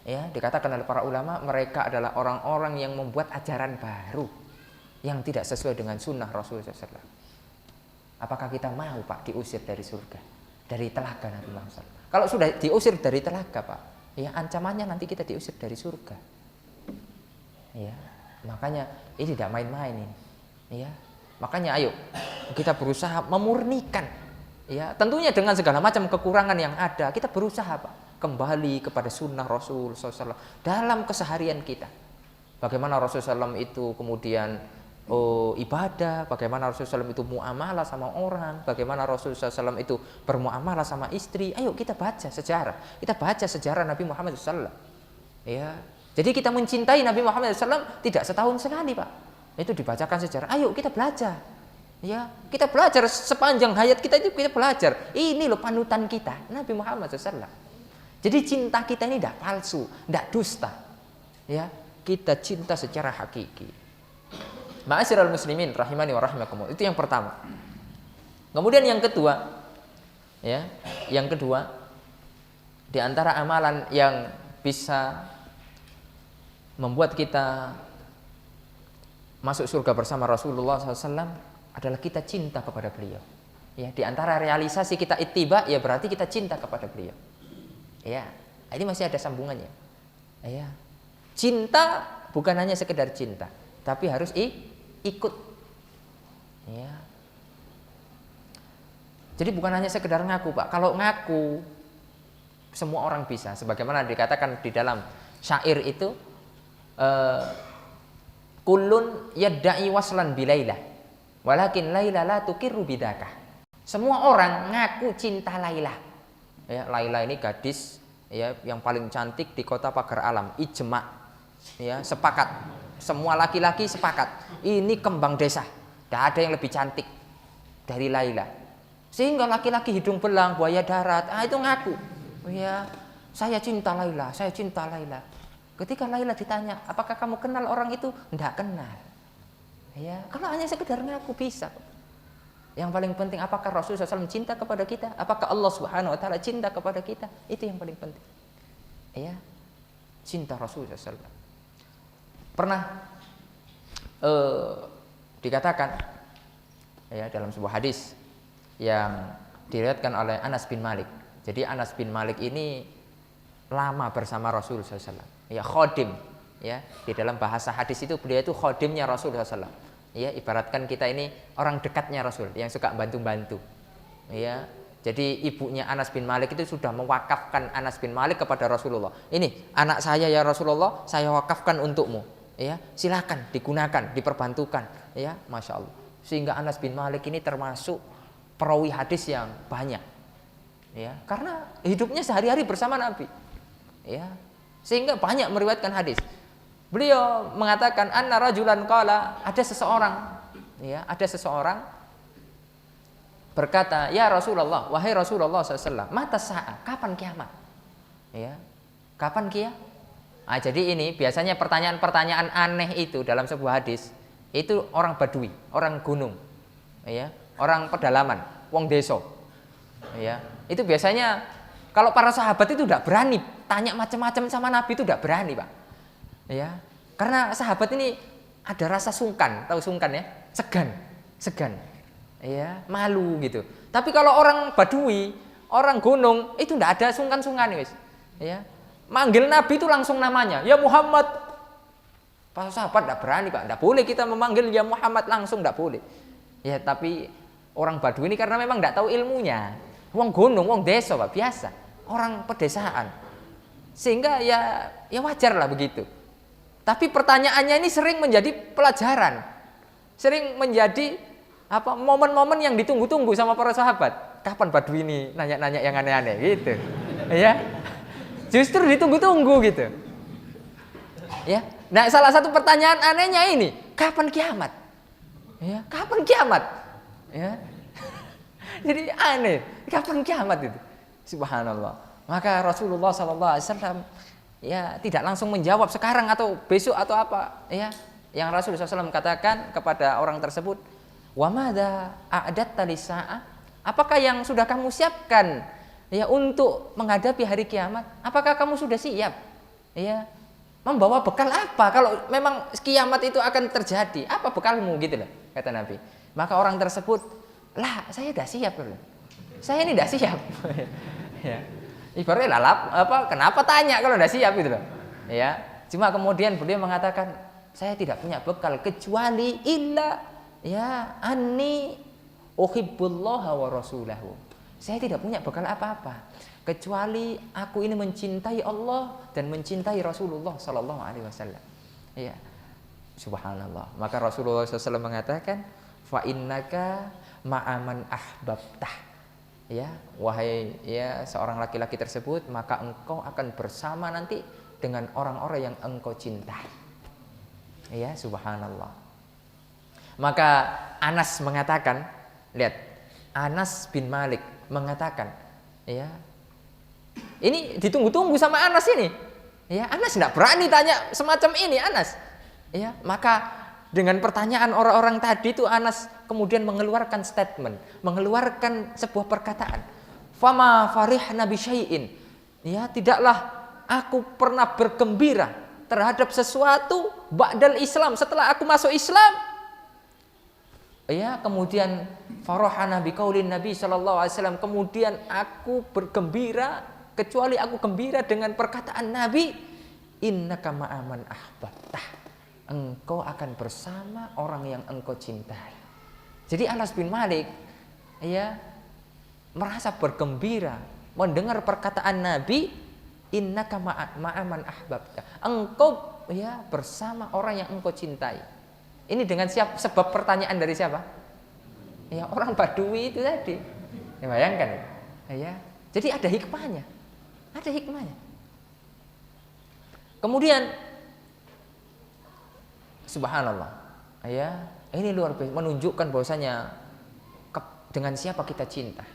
Ya, dikatakan oleh para ulama mereka adalah orang-orang yang membuat ajaran baru yang tidak sesuai dengan sunnah Rasulullah SAW. Apakah kita mau, Pak, diusir dari surga, dari telaga Nabi Muhammad SAW? Kalau sudah diusir dari telaga, Pak, ya ancamannya nanti kita diusir dari surga. Ya, makanya ini tidak main-main ini. Ya, makanya ayo kita berusaha memurnikan. Ya, tentunya dengan segala macam kekurangan yang ada, kita berusaha, Pak, kembali kepada sunnah Rasul SAW dalam keseharian kita. Bagaimana Rasulullah SAW itu kemudian ibadah, bagaimana Rasulullah SAW itu muamalah sama orang, bagaimana Rasulullah SAW itu bermuamalah sama istri. Ayo kita baca sejarah, kita baca sejarah Nabi Muhammad SAW. Ya, jadi kita mencintai Nabi Muhammad SAW tidak setahun sekali, Pak. Itu dibacakan sejarah. Ayo kita belajar. Ya, kita belajar sepanjang hayat kita itu kita belajar. Ini loh panutan kita, Nabi Muhammad SAW. Jadi cinta kita ini tidak palsu, tidak dusta. Ya, kita cinta secara hakiki. Ma'asyiral muslimin rahimani wa rahimakumullah. Itu yang pertama. Kemudian yang kedua, ya, yang kedua di antara amalan yang bisa membuat kita masuk surga bersama Rasulullah SAW adalah kita cinta kepada beliau. Ya, di antara realisasi kita ittiba, ya berarti kita cinta kepada beliau. Ya, ini masih ada sambungannya. Ya, cinta bukan hanya sekedar cinta, tapi harus ikut. Ya. Jadi bukan hanya sekedar ngaku, Pak. Kalau ngaku semua orang bisa. Sebagaimana dikatakan di dalam syair itu, kullun yadda'i waslan bilailah, walakin Laila la tuqirru bidakah. Semua orang ngaku cinta Laila. Ya, Laila ini gadis, ya, yang paling cantik di kota pagar alam. Ijma, ya, sepakat. Semua laki-laki sepakat. Ini kembang desa. Tidak ada yang lebih cantik dari Laila. Sehingga laki-laki hidung belang, buaya darat, itu ngaku. Ya, saya cinta Laila, saya cinta Laila. Ketika Laila ditanya, apakah kamu kenal orang itu? Tidak kenal. Ya, kalau hanya sekedar ngaku bisa. Yang paling penting, apakah Rasulullah SAW cinta kepada kita? Apakah Allah Subhanahu wa taala cinta kepada kita? Itu yang paling penting. Ya, cinta Rasulullah SAW. Pernah dikatakan, ya, dalam sebuah hadis yang diriwayatkan oleh Anas bin Malik. Jadi Anas bin Malik ini lama bersama Rasulullah SAW. Ya, khodim. Ya, di dalam bahasa hadis itu beliau itu khodimnya Rasulullah SAW. Ya, ibaratkan kita ini orang dekatnya Rasul yang suka bantu-bantu. Ya, jadi ibunya Anas bin Malik itu sudah mewakafkan Anas bin Malik kepada Rasulullah. Ini anak saya ya Rasulullah, saya wakafkan untukmu. Ya, silakan digunakan, diperbantukan. Ya, masya Allah. Sehingga Anas bin Malik ini termasuk perawi hadis yang banyak. Ya, karena hidupnya sehari-hari bersama Nabi. Ya, Sehingga banyak meriwayatkan hadis. Beliau mengatakan anna rajulan qala, ada seseorang berkata, "Ya Rasulullah, wahai Rasulullah SAW, mata sa'a, kapan kiamat?" Ya. Kapan kiamat? Jadi ini biasanya pertanyaan-pertanyaan aneh itu dalam sebuah hadis itu orang Badui, orang gunung, ya, orang pedalaman, wong deso, ya. Itu biasanya kalau para sahabat itu tidak berani tanya macam-macam sama Nabi, itu tidak berani, Pak, ya, karena sahabat ini ada rasa sungkan, tahu sungkan ya, segan, ya, malu gitu. Tapi kalau orang Badui, orang gunung itu tidak ada sungkan-sungkan, wis, ya. Manggil Nabi itu langsung namanya, ya Muhammad. Para sahabat tidak berani, Pak, tidak boleh kita memanggil ya Muhammad langsung, tidak boleh. Ya, tapi orang Badui ini karena memang tidak tahu ilmunya, wong gunung, wong desa, Pak, biasa, orang pedesaan, sehingga ya wajar lah begitu. Tapi pertanyaannya ini sering menjadi pelajaran, sering menjadi momen-momen yang ditunggu-tunggu sama para sahabat. Kapan Badui ini nanya-nanya yang aneh-aneh gitu, ya. Justru ditunggu-tunggu gitu. Ya. Nah, salah satu pertanyaan anehnya ini, kapan kiamat? Ya, kapan kiamat? Ya. Jadi aneh, kapan kiamat itu? Subhanallah. Maka Rasulullah SAW ya tidak langsung menjawab sekarang atau besok atau apa, ya. Yang Rasulullah SAW katakan kepada orang tersebut, "Wa madza a'datta lis-sa'ah?" Apakah yang sudah kamu siapkan ya untuk menghadapi hari kiamat? Apakah kamu sudah siap? Ya, membawa bekal apa kalau memang kiamat itu akan terjadi? Apa bekalmu gitu loh, kata Nabi. Maka orang tersebut, "Lah, saya tidak siap loh. Saya ini tidak siap." Ya. Ibaratnya kenapa tanya kalau tidak siap gitu loh. Ya. Cuma kemudian beliau mengatakan, "Saya tidak punya bekal kecuali illa ya anni uhibbullaha wa rasulahu." Saya tidak punya bekal apa-apa kecuali aku ini mencintai Allah dan mencintai Rasulullah Sallallahu Alaihi Wasallam. Ya, subhanallah. Maka Rasulullah SAW mengatakan, fa innaka ma'aman ahbabtah. Ya, wahai ya seorang laki-laki tersebut, maka engkau akan bersama nanti dengan orang-orang yang engkau cintai. Ya, subhanallah. Maka Anas mengatakan, lihat, Anas bin Malik mengatakan, ya, ini ditunggu-tunggu sama Anas ini, ya. Anas tidak berani tanya semacam ini, Anas, ya. Maka dengan pertanyaan orang-orang tadi itu Anas kemudian mengeluarkan statement, mengeluarkan sebuah perkataan, fama farihna bi syai'in, ya, tidaklah aku pernah bergembira terhadap sesuatu ba'dal Islam, setelah aku masuk Islam. Ya, kemudian farahana biqaulin Nabi sallallahu alaihi wasallam, kemudian aku bergembira kecuali aku gembira dengan perkataan Nabi, innaka ma'aman ahbabtah, engkau akan bersama orang yang engkau cintai. Jadi Anas bin Malik ya merasa bergembira mendengar perkataan Nabi, innaka ma'aman ahbabtah, engkau ya bersama orang yang engkau cintai. Ini dengan sebab pertanyaan dari siapa? Ya, orang Badui itu tadi. Ya, bayangkan. Ya. Jadi ada hikmahnya. Ada hikmahnya. Kemudian subhanallah. Ya, ini luar biasa menunjukkan bahwasanya dengan siapa kita cinta.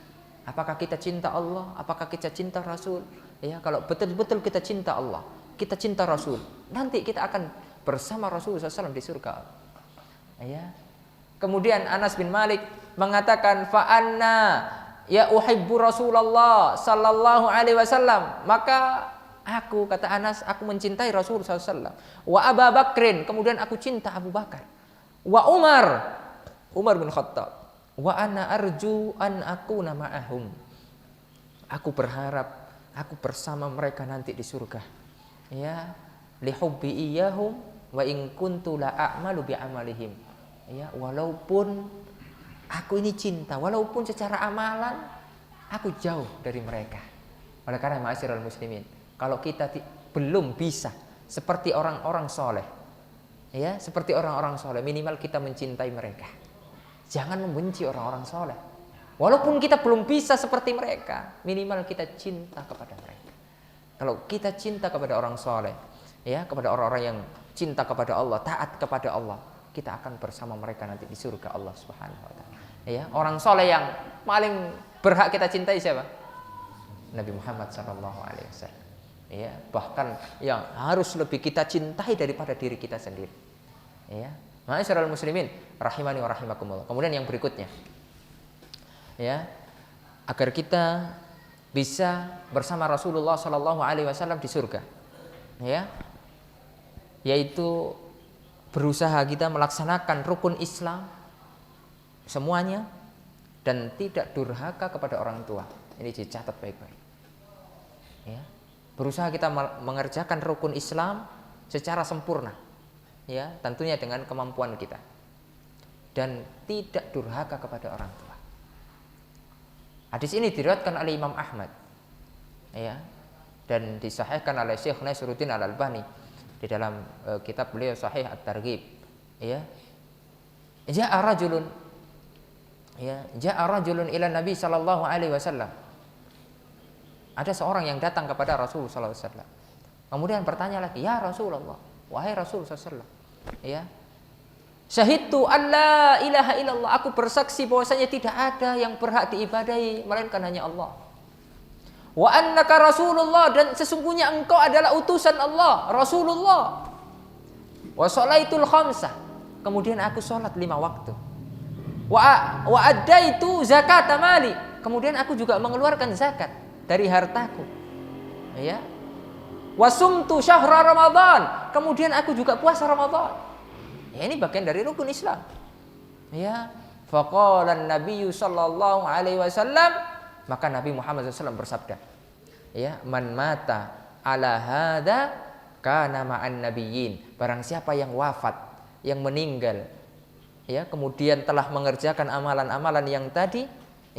Apakah kita cinta Allah? Apakah kita cinta Rasul? Ya, kalau betul-betul kita cinta Allah, kita cinta Rasul, nanti kita akan bersama Rasulullah SAW di surga. Ya. Kemudian Anas bin Malik mengatakan, fa'anna ya uhibbu Rasulullah sallallahu alaihi wasallam, maka aku, kata Anas, aku mencintai Rasul sallallahu alaihi wasallam, wa Abu Bakrin, kemudian aku cinta Abu Bakar, wa Umar bin Khattab, wa ana arju an akuna ma'ahum, aku berharap aku bersama mereka nanti di surga. Ya, li hubbi iyyahum wa in kuntu la a'malu bi amalihim. Ya, walaupun aku ini cinta, walaupun secara amalan aku jauh dari mereka. Oleh karena ma'asyiral muslimin, kalau kita belum bisa seperti orang-orang soleh, ya, seperti orang-orang soleh, minimal kita mencintai mereka. Jangan membenci orang-orang soleh. Walaupun kita belum bisa seperti mereka, minimal kita cinta kepada mereka. Kalau kita cinta kepada orang soleh, ya, kepada orang-orang yang cinta kepada Allah, taat kepada Allah, kita akan bersama mereka nanti di surga Allah Subhanahu wa taala. Ya, orang soleh yang paling berhak kita cintai siapa? Nabi Muhammad sallallahu alaihi wasallam. Ya, bahkan yang harus lebih kita cintai daripada diri kita sendiri. Ya, ma'asyiral muslimin rahimani wa rahimakumullah. Kemudian yang berikutnya, ya, agar kita bisa bersama Rasulullah sallallahu alaihi wasallam di surga, ya, yaitu berusaha kita melaksanakan rukun Islam semuanya dan tidak durhaka kepada orang tua. Ini dicatat baik-baik. Ya, berusaha kita mengerjakan rukun Islam secara sempurna, ya, tentunya dengan kemampuan kita, dan tidak durhaka kepada orang tua. Hadis ini diriwayatkan oleh Imam Ahmad, ya, dan disahihkan oleh Syekh Nasruddin Al-Albani di dalam kitab beliau Sahih At-Targhib. Ya, ja'a rajulun ila Nabi sallallahu alaihi wasallam. Ada seorang yang datang kepada Rasul sallallahu alaihi wasallam. Kemudian bertanya lagi, "Ya Rasulullah, wahai Rasul sallallahu alaihi wasallam, ya, syahidtu alla ilaha illallah, aku bersaksi bahwasanya tidak ada yang berhak diibadahi melainkan hanya Allah. Wa annaka Rasulullah, dan sesungguhnya engkau adalah utusan Allah, Rasulullah. Wa sholaitul khamsah, kemudian aku sholat 5 waktu. Wa addaitu zakat mali, kemudian aku juga mengeluarkan zakat dari hartaku. Ya. Wa sumtu syahra Ramadan, kemudian aku juga puasa Ramadan." Ya, ini bagian dari rukun Islam. Ya, faqala an-nabiy sallallahu alaihi wasallam, maka Nabi Muhammad SAW bersabda, ya, "Man mata ala hadza kana ma'an nabiyyin." Barang siapa yang wafat, yang meninggal, ya, kemudian telah mengerjakan amalan-amalan yang tadi,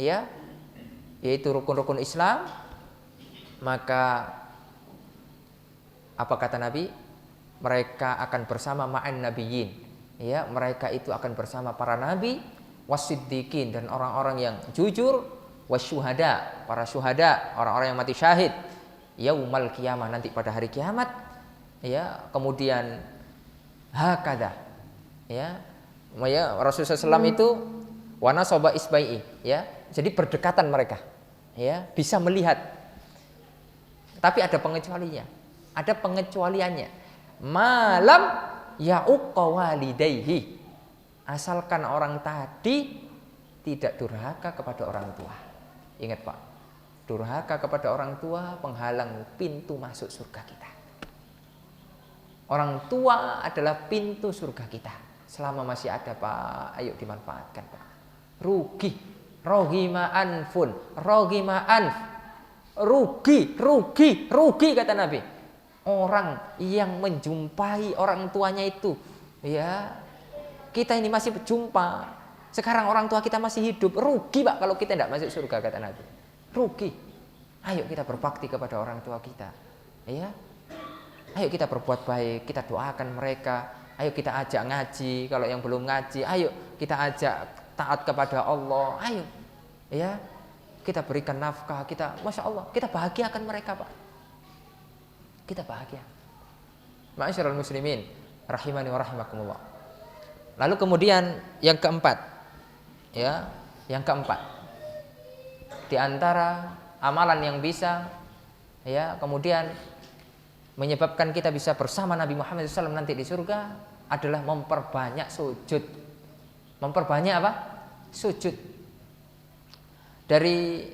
ya, yaitu rukun-rukun Islam, maka apa kata Nabi? Mereka akan bersama ma'an nabiyyin. Ya, mereka itu akan bersama para nabi, wasiddiqin, dan orang-orang yang jujur, wasyuhada, para syuhada, orang-orang yang mati syahid, yaumal qiyamah, nanti pada hari kiamat. Ya, kemudian hakada, ya, Rasulullah SAW itu wana soba isbai'i, ya, jadi berdekatan mereka, ya, bisa melihat. Tapi ada pengecualiannya, ada pengecualiannya. Malam ya'uqqa walidayhi, asalkan orang tadi tidak durhaka kepada orang tua. Ingat Pak, durhaka kepada orang tua penghalang pintu masuk surga kita. Orang tua adalah pintu surga kita. Selama masih ada Pak, ayo dimanfaatkan Pak. Rugi, rohima anfun, rohima anf, rugi kata Nabi. Orang yang menjumpai orang tuanya itu, ya, kita ini masih berjumpa, sekarang orang tua kita masih hidup, rugi Pak kalau kita tidak masuk surga kata Nabi. Rugi. Ayo kita berbakti kepada orang tua kita, ya. Ayo kita berbuat baik, kita doakan mereka. Ayo kita ajak ngaji, kalau yang belum ngaji, ayo kita ajak taat kepada Allah. Ayo, ya, kita berikan nafkah, kita, masya Allah, kita bahagiakan mereka Pak. Kita bahagia. Ma'asyiral muslimin rahimani wa rahimakumullah. Lalu kemudian yang keempat, ya, yang keempat, di antara amalan yang bisa, ya, kemudian menyebabkan kita bisa bersama Nabi Muhammad SAW nanti di surga adalah memperbanyak sujud. Memperbanyak apa? Sujud. Dari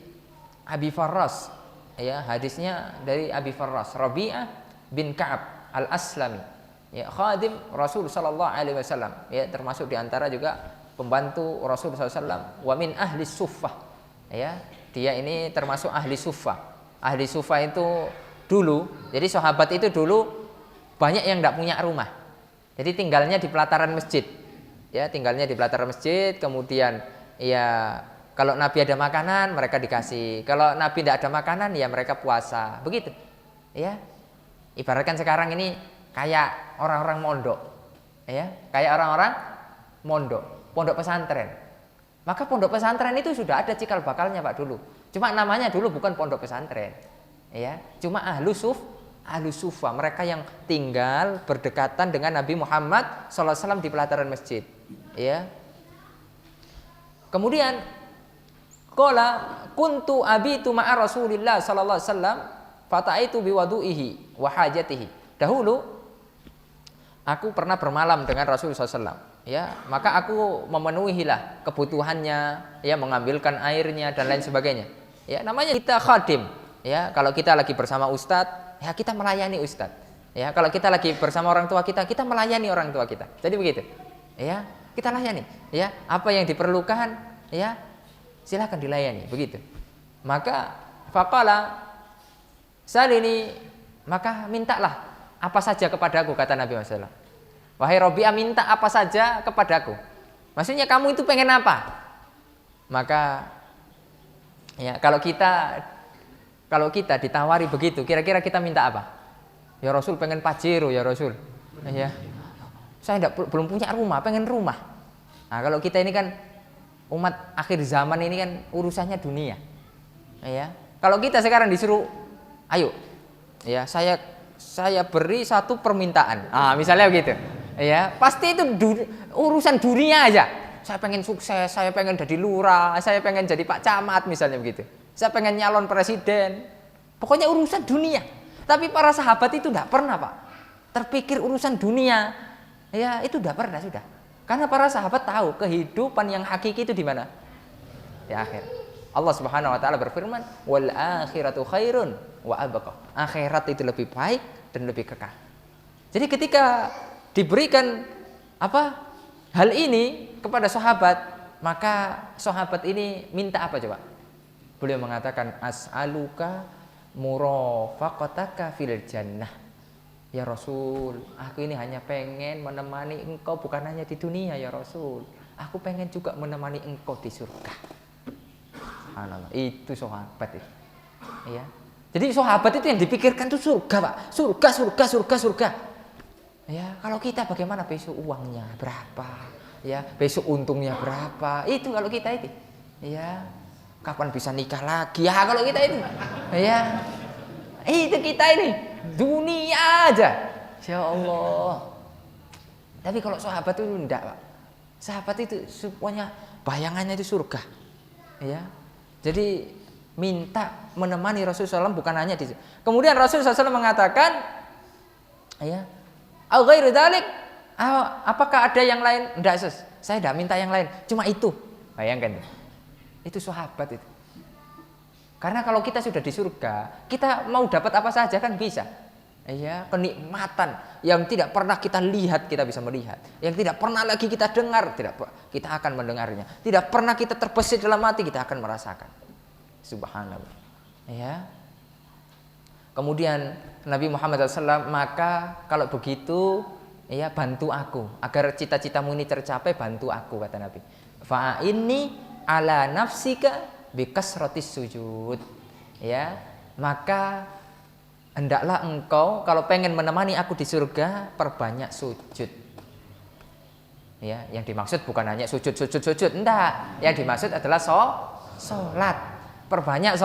Abi Farras, ya, hadisnya dari Abi Farras, Rabi'ah bin Ka'ab Al-Aslami, ya, khadim Rasul sallallahu alaihi wasallam, ya, termasuk di antara juga pembantu Rasul sallallahu alaihi wasallam, wa min ahli suffah, ya, dia ini termasuk ahli suffah. Ahli suffah itu dulu, jadi sahabat itu dulu banyak yang tidak punya rumah. Jadi tinggalnya di pelataran masjid. Ya, tinggalnya di pelataran masjid, kemudian ya kalau Nabi ada makanan, mereka dikasih. Kalau Nabi tidak ada makanan, ya mereka puasa. Begitu. Ya. Ibaratkan sekarang ini kayak orang-orang mondok. Ya, kayak orang-orang mondok, pondok pesantren. Maka pondok pesantren itu sudah ada cikal bakalnya Pak dulu. Cuma namanya dulu bukan pondok pesantren. Ya, cuma ahlu sufa, mereka yang tinggal berdekatan dengan Nabi Muhammad SAW di pelataran masjid. Ya. Kemudian qala kuntu abitu ma'a Rasulillah sallallahu alaihi wasallam fataitu biwadu'ihi wa hajatihi. Dahulu aku pernah bermalam dengan Rasulullah SAW. Ya, maka aku memenuhilah kebutuhannya, ya, mengambilkan airnya dan lain sebagainya. Ya, namanya kita khadim. Ya, kalau kita lagi bersama ustadz, ya kita melayani ustadz. Ya, kalau kita lagi bersama orang tua kita, kita melayani orang tua kita. Jadi begitu. Ya, kita layani. Ya, apa yang diperlukan, ya, silakan dilayani. Begitu. Maka faqala salini, maka mintalah apa saja kepadaku, kata Nabi Muhammad. Wahai Robi'ah, minta apa saja kepadaku. Maksudnya kamu itu pengen apa? Maka ya kalau kita ditawari begitu, kira-kira kita minta apa? Ya Rasul, pengen Pajero ya Rasul. Ya. Saya belum punya rumah, pengen rumah. Nah, kalau kita ini kan umat akhir zaman ini kan urusannya dunia. Ya. Kalau kita sekarang disuruh, ayo, ya saya beri satu permintaan. Ah, misalnya begitu. Ya, pasti itu urusan dunia aja. Saya pengen sukses, saya pengen jadi lurah, saya pengen jadi Pak Camat misalnya begitu. Saya pengen nyalon presiden. Pokoknya urusan dunia. Tapi para sahabat itu tidak pernah, Pak, terpikir urusan dunia. Ya, itu tidak pernah sudah. Karena para sahabat tahu kehidupan yang hakiki itu di mana? Di akhir. Allah Subhanahu wa taala berfirman, "Wal akhiratu khairun wa abqa." Akhirat itu lebih baik dan lebih kekal. Jadi ketika diberikan hal ini kepada sahabat, maka sahabat ini minta apa coba? Beliau mengatakan, as'aluka murafaqataka fil jannah. Ya Rasul, aku ini hanya pengen menemani engkau bukan hanya di dunia ya Rasul. Aku pengen juga menemani engkau di surga. Subhanallah, itu sahabat itu. Ya. Jadi sahabat itu yang dipikirkan itu surga, Pak. Surga. Ya, kalau kita bagaimana besok uangnya berapa? Ya, besok untungnya berapa? Itu kalau kita itu. Ya, kapan bisa nikah lagi? Ya, kalau kita itu. Ya. Itu kita ini dunia aja. Ya Allah. Tapi kalau sahabat itu enggak, Pak. Sahabat itu semuanya bayangannya itu surga. Ya. Jadi minta menemani Rasulullah SAW bukan hanya di. Kemudian Rasulullah SAW mengatakan, ya, au ghairu dzalik, apakah ada yang lain? Enggak, Sus. Saya tidak minta yang lain, cuma itu. Bayangkan. Itu sahabat itu. Karena kalau kita sudah di surga, kita mau dapat apa saja kan bisa. Ya, kenikmatan yang tidak pernah kita lihat kita bisa melihat. Yang tidak pernah lagi kita dengar, kita akan mendengarnya. Tidak pernah kita terbesit dalam hati, kita akan merasakan. Subhanallah. Ya. Kemudian Nabi Muhammad SAW, maka kalau begitu, ya bantu aku agar cita-citamu ini tercapai, bantu aku, kata Nabi. Fa'inni ala nafsika bikasratis sujud. Ya, maka hendaklah engkau kalau pengen menemani aku di surga, perbanyak sujud. Ya, yang dimaksud bukan hanya sujud, enggak. Yang dimaksud adalah sholat. Perbanyak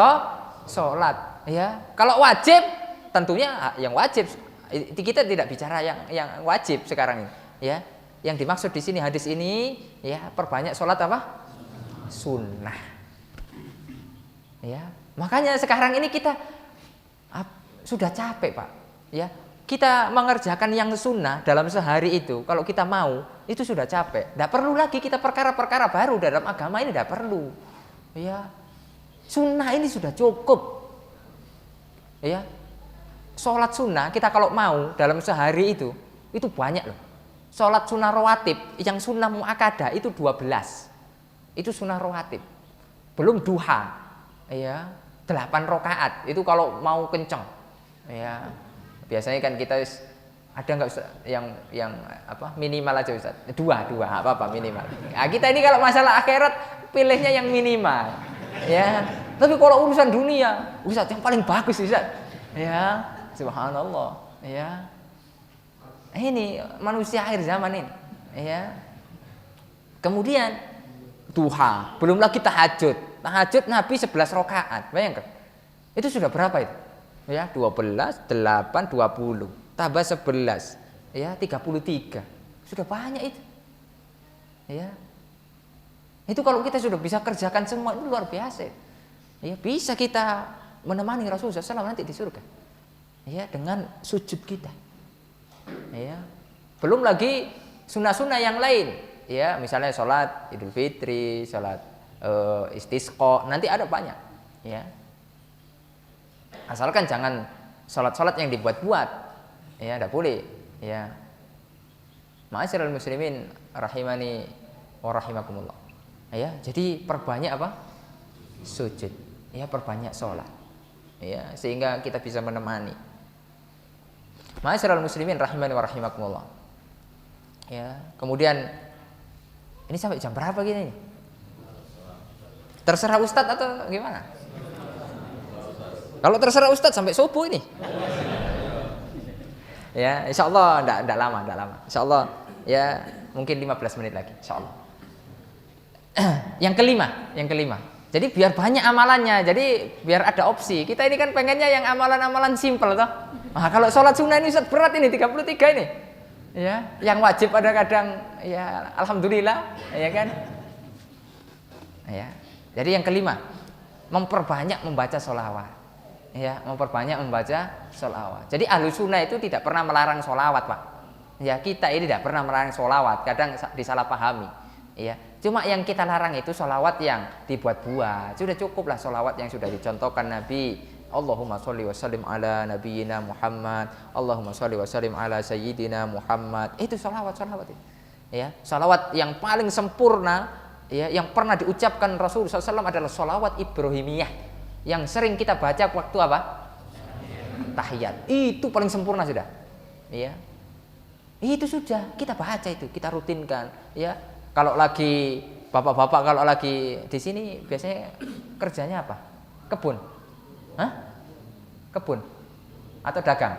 sholat. Ya, kalau wajib tentunya yang wajib. Kita tidak bicara yang wajib sekarang ini. Ya, yang dimaksud di sini hadis ini, ya perbanyak sholat apa? Sunnah. Ya, makanya sekarang ini kita sudah capek, Pak. Ya, kita mengerjakan yang sunnah dalam sehari itu, kalau kita mau, itu sudah capek. Tidak perlu lagi kita perkara-perkara baru dalam agama ini, tidak perlu. Ya, sunnah ini sudah cukup. Ya, sholat sunnah kita kalau mau dalam sehari itu banyak loh. Sholat sunnah rawatib yang sunnah muakkadah itu 12. Itu sunnah rawatib. Belum duha. Ya, 8 rakaat itu kalau mau kenceng. Ya, biasanya kan kita ada nggak yang apa minimal aja Ustaz? Dua apa minimal. Nah, kita ini kalau masalah akhirat pilihnya yang minimal. Ya, tapi kalau urusan dunia, Ustaz yang paling bagus Ustaz. Ya, subhanallah. Ya, ini manusia akhir zaman ini. Ya, kemudian duha, belum lagi tahajud. Tahajud Nabi 11 rakaat. Bayangkan, itu sudah berapa itu? Ya, 12, 8, 20. Tambah 11. Ya, 33. Sudah banyak itu. Ya. Itu kalau kita sudah bisa kerjakan semua itu luar biasa. Ya, bisa kita menemani Rasulullah SAW nanti di surga. Ya, dengan sujud kita. Ya. Belum lagi sunnah-sunnah yang lain. Ya, misalnya sholat Idul Fitri, sholat istisqa, nanti ada banyak. Ya. Asalkan jangan sholat-sholat yang dibuat-buat. Ya, tidak boleh. Ya. Ma'asyiral muslimin rahimani wa rahimakumullah. Ya, jadi perbanyak apa? Sujud. Ya, perbanyak sholat. Ya, sehingga kita bisa menemani. Ma'asyiral muslimin rahimani wa rahimakumullah. Ya, kemudian ini sampai jam berapa gini? Terserah Ustadz atau gimana? Kalau terserah Ustadz sampai subuh ini. Ya, insya Allah enggak lama. Insya Allah ya mungkin 15 menit lagi, insya Allah. Yang kelima. Jadi biar banyak amalannya, jadi biar ada opsi. Kita ini kan pengennya yang amalan-amalan simpel toh. Nah, kalau sholat sunnah ini Ustadz berat ini 33 ini. Ya, yang wajib kadang-kadang ya alhamdulillah, ya kan? Ya. Jadi yang kelima, memperbanyak membaca sholawat. Ya, memperbanyak membaca sholawat. Jadi ahlu sunnah itu tidak pernah melarang sholawat, Pak. Ya, kita ini tidak pernah melarang sholawat, kadang disalahpahami. Ya, cuma yang kita larang itu sholawat yang dibuat-buat. Sudah cukuplah sholawat yang sudah dicontohkan Nabi. Allahumma sholli wa sallim ala nabiyyina Muhammad. Allahumma sholli wa sallim ala sayyidina Muhammad. Itu sholawat itu. Ya, sholawat yang paling sempurna, ya, yang pernah diucapkan Rasulullah SAW adalah sholawat Ibrahimiyah. Yang sering kita baca waktu apa? Tahiyat. Itu paling sempurna sudah. Ya. Itu sudah kita baca itu, kita rutinkan. Ya. Kalau lagi bapak-bapak kalau lagi di sini biasanya kerjanya apa? Kebun. Hah? Kebun atau dagang?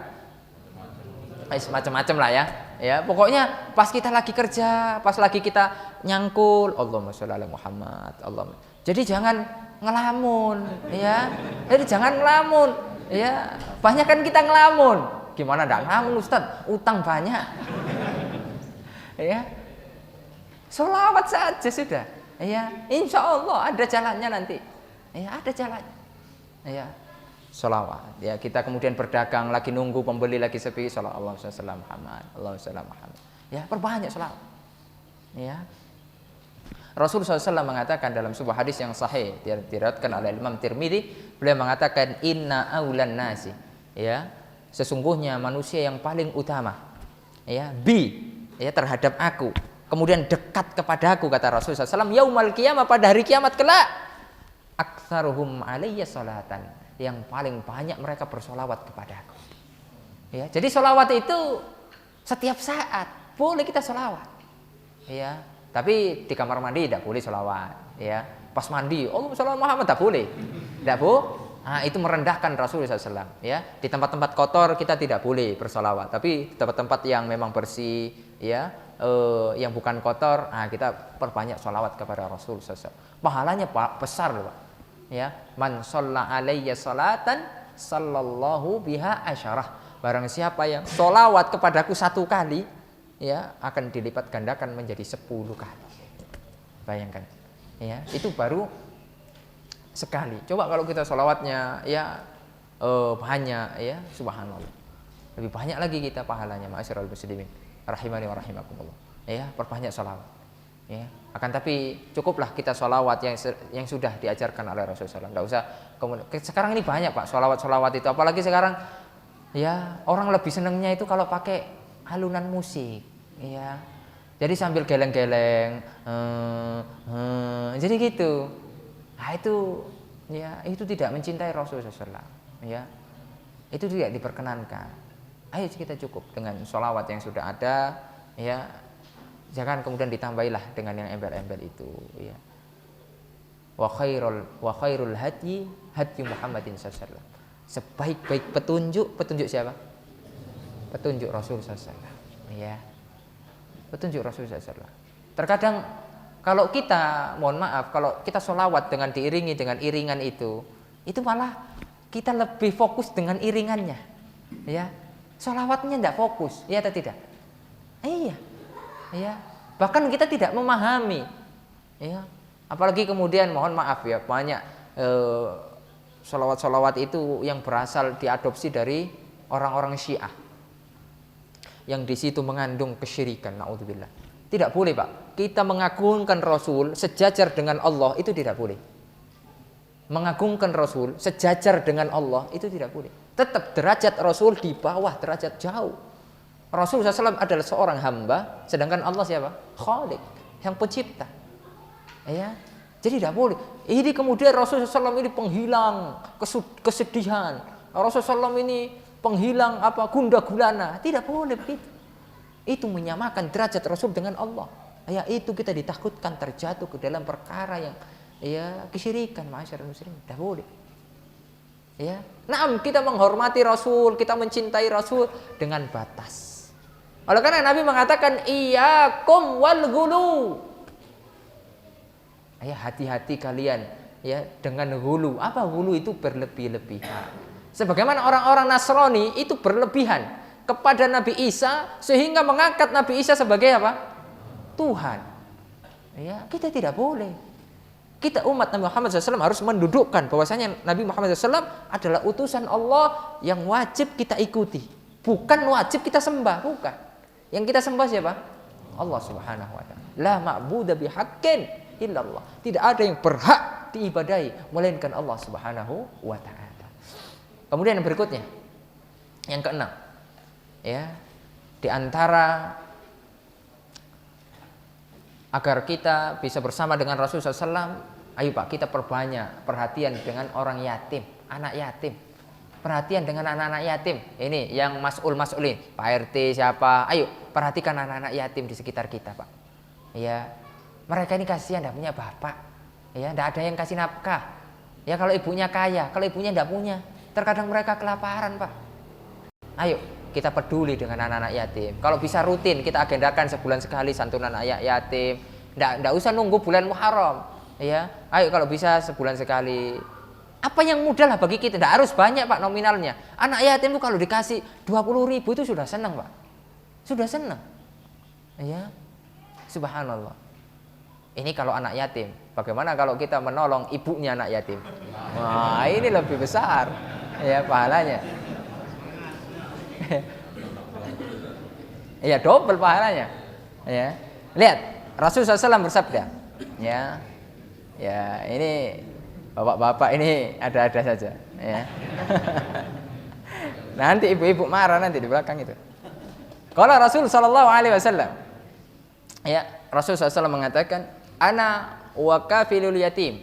Macam-macam lah ya. Ya, pokoknya pas kita lagi kerja, pas lagi kita nyangkul, Allahumma sholli ala Muhammad, Allahumma. Jadi jangan ngelamun, ya. Jadi jangan ngelamun, ya. Banyak kan kita ngelamun. Gimana enggak ngelamun, Ustaz? Utang banyak. Ya. Sholawat saja sudah. Ya, insya Allah ada jalannya nanti. Ya, ada jalannya. Ya. Sholawat. Ya, kita kemudian berdagang lagi nunggu pembeli lagi sepi, sholawat Allahumma sholli ala Muhammad, Allahumma sholli ala Muhammad. Ya, perbanyak sholawat. Ya. Rasulullah SAW mengatakan dalam sebuah hadis yang sahih diriwayatkan oleh Imam Tirmidzi, beliau mengatakan inna aulan nasi, ya, sesungguhnya manusia yang paling utama, ya, ya, terhadap aku, kemudian dekat kepada aku, kata Rasulullah SAW, yaumal qiyamah, pada hari kiamat kelak, aktsaruhum alayya sholatan, yang paling banyak mereka bersolawat kepada aku. Ya, jadi solawat itu setiap saat boleh kita solawat. Ya. Tapi di kamar mandi tidak boleh sholawat, ya. Pas mandi, Allahumma sholli ala Muhammad, tak boleh, tidak boleh. Nah, itu merendahkan Rasulullah SAW. Ya, di tempat-tempat kotor kita tidak boleh bersolawat, tapi di tempat-tempat yang memang bersih, ya, yang bukan kotor, nah kita perbanyak sholawat kepada Rasulullah SAW. Pahalanya besar loh, Pak. Ya, man sholla alayya sholatan, sallallahu biha asyarah. Barang siapa yang sholawat kepadaku satu kali, ya, akan dilipat gandakan menjadi 10 kali. Bayangkan, ya, itu baru sekali. Coba kalau kita sholawatnya ya banyak, ya, subhanallah, lebih banyak lagi kita pahalanya. Ma'asyiral muslimin rahimani wa rahimakumullah. Ya, perbanyak sholawat. Ya, akan tapi cukuplah kita sholawat yang sudah diajarkan oleh Rasulullah. Enggak usah kemudian. Sekarang ini banyak, Pak, sholawat itu, apalagi sekarang, ya, orang lebih senangnya itu kalau pakai alunan musik, ya. Jadi sambil geleng-geleng, jadi gitu. Nah, itu, ya, itu tidak mencintai Rasulullah SAW, ya. Itu tidak diperkenankan. Ayo kita cukup dengan sholawat yang sudah ada, ya. Jangan kemudian ditambahilah dengan yang embel-embel itu, ya. Wa khairul hadyi Muhammadin sallallahu alaihi wasallam. Sebaik-baik petunjuk siapa? Petunjuk Rasul SAW, ya. Petunjuk Rasul SAW. Terkadang kalau kita, mohon maaf, kalau kita sholawat dengan diiringi dengan iringan itu malah kita lebih fokus dengan iringannya, ya. Sholawatnya tidak fokus, ya atau tidak? Iya, ya. Bahkan kita tidak memahami, ya. Apalagi kemudian mohon maaf ya, banyak sholawat-sholawat itu yang berasal diadopsi dari orang-orang Syiah, yang di situ mengandung kesyirikan. Naudzubillah. Tidak boleh, Pak. Kita mengagungkan Rasul sejajar dengan Allah, itu tidak boleh. Mengagungkan Rasul sejajar dengan Allah itu tidak boleh. Tetap derajat Rasul di bawah derajat jauh. Rasul SAW adalah seorang hamba, sedangkan Allah siapa? Khalik, yang pencipta. Ya, jadi tidak boleh. Ini kemudian Rasul SAW ini penghilang kesedihan. Rasul SAW ini penghilang gundah gulana. Tidak boleh begitu. Itu menyamakan derajat Rasul dengan Allah. Ya, itu kita ditakutkan terjatuh ke dalam perkara yang kesyirikan, masyarakat muslimin. Tidak boleh. Ya, naam, kita menghormati Rasul, kita mencintai Rasul dengan batas. Oleh karena Nabi mengatakan iyyakum wal ghulu. Ya, hati-hati kalian ya dengan ghulu. Apa ghulu? Itu berlebih-lebihan. Sebagaimana orang-orang Nasrani itu berlebihan kepada Nabi Isa sehingga mengangkat Nabi Isa sebagai apa? Tuhan. Ya, kita tidak boleh. Kita umat Nabi Muhammad SAW harus mendudukkan bahwasanya Nabi Muhammad SAW adalah utusan Allah yang wajib kita ikuti, bukan wajib kita sembah, bukan. Yang kita sembah siapa? Allah Subhanahu wa taala. La ma'budu bihaqqin illallah. Tidak ada yang berhak diibadahi melainkan Allah Subhanahu wa taala. Kemudian yang berikutnya, yang keenam, ya, di antara agar kita bisa bersama dengan Rasulullah SAW, ayo Pak, kita perbanyak perhatian dengan orang yatim, anak yatim. Perhatian dengan anak-anak yatim. Ini yang mas'ulin, Pak RT siapa? Ayo perhatikan anak-anak yatim di sekitar kita, Pak. Ya, mereka ini kasihan, tidak punya bapak. Ya, tidak ada yang kasih nafkah. Ya, kalau ibunya kaya, kalau ibunya tidak punya, terkadang mereka kelaparan, Pak. Ayo kita peduli dengan anak-anak yatim. Kalau bisa rutin kita agendakan sebulan sekali santunan anak yatim. Tidak usah nunggu bulan Muharram. Ya, ayo kalau bisa sebulan sekali. Apa yang mudah lah bagi kita. Tidak harus banyak, Pak, nominalnya. Anak yatim itu kalau dikasih 20.000 itu sudah senang, Pak. Sudah senang. Ya, subhanallah. Ini kalau anak yatim. Bagaimana kalau kita menolong ibunya anak yatim? Wah, ini lebih besar ya pahalanya. Iya, double pahalanya. Ya. Lihat, Rasulullah SAW bersabda, ya. Ya, ini bapak-bapak ini ada-ada saja, ya. Nanti ibu-ibu marah nanti di belakang itu. Kalau Rasul sallallahu alaihi wasallam, ya, Rasul SAW mengatakan, ana wa kafilul yatim.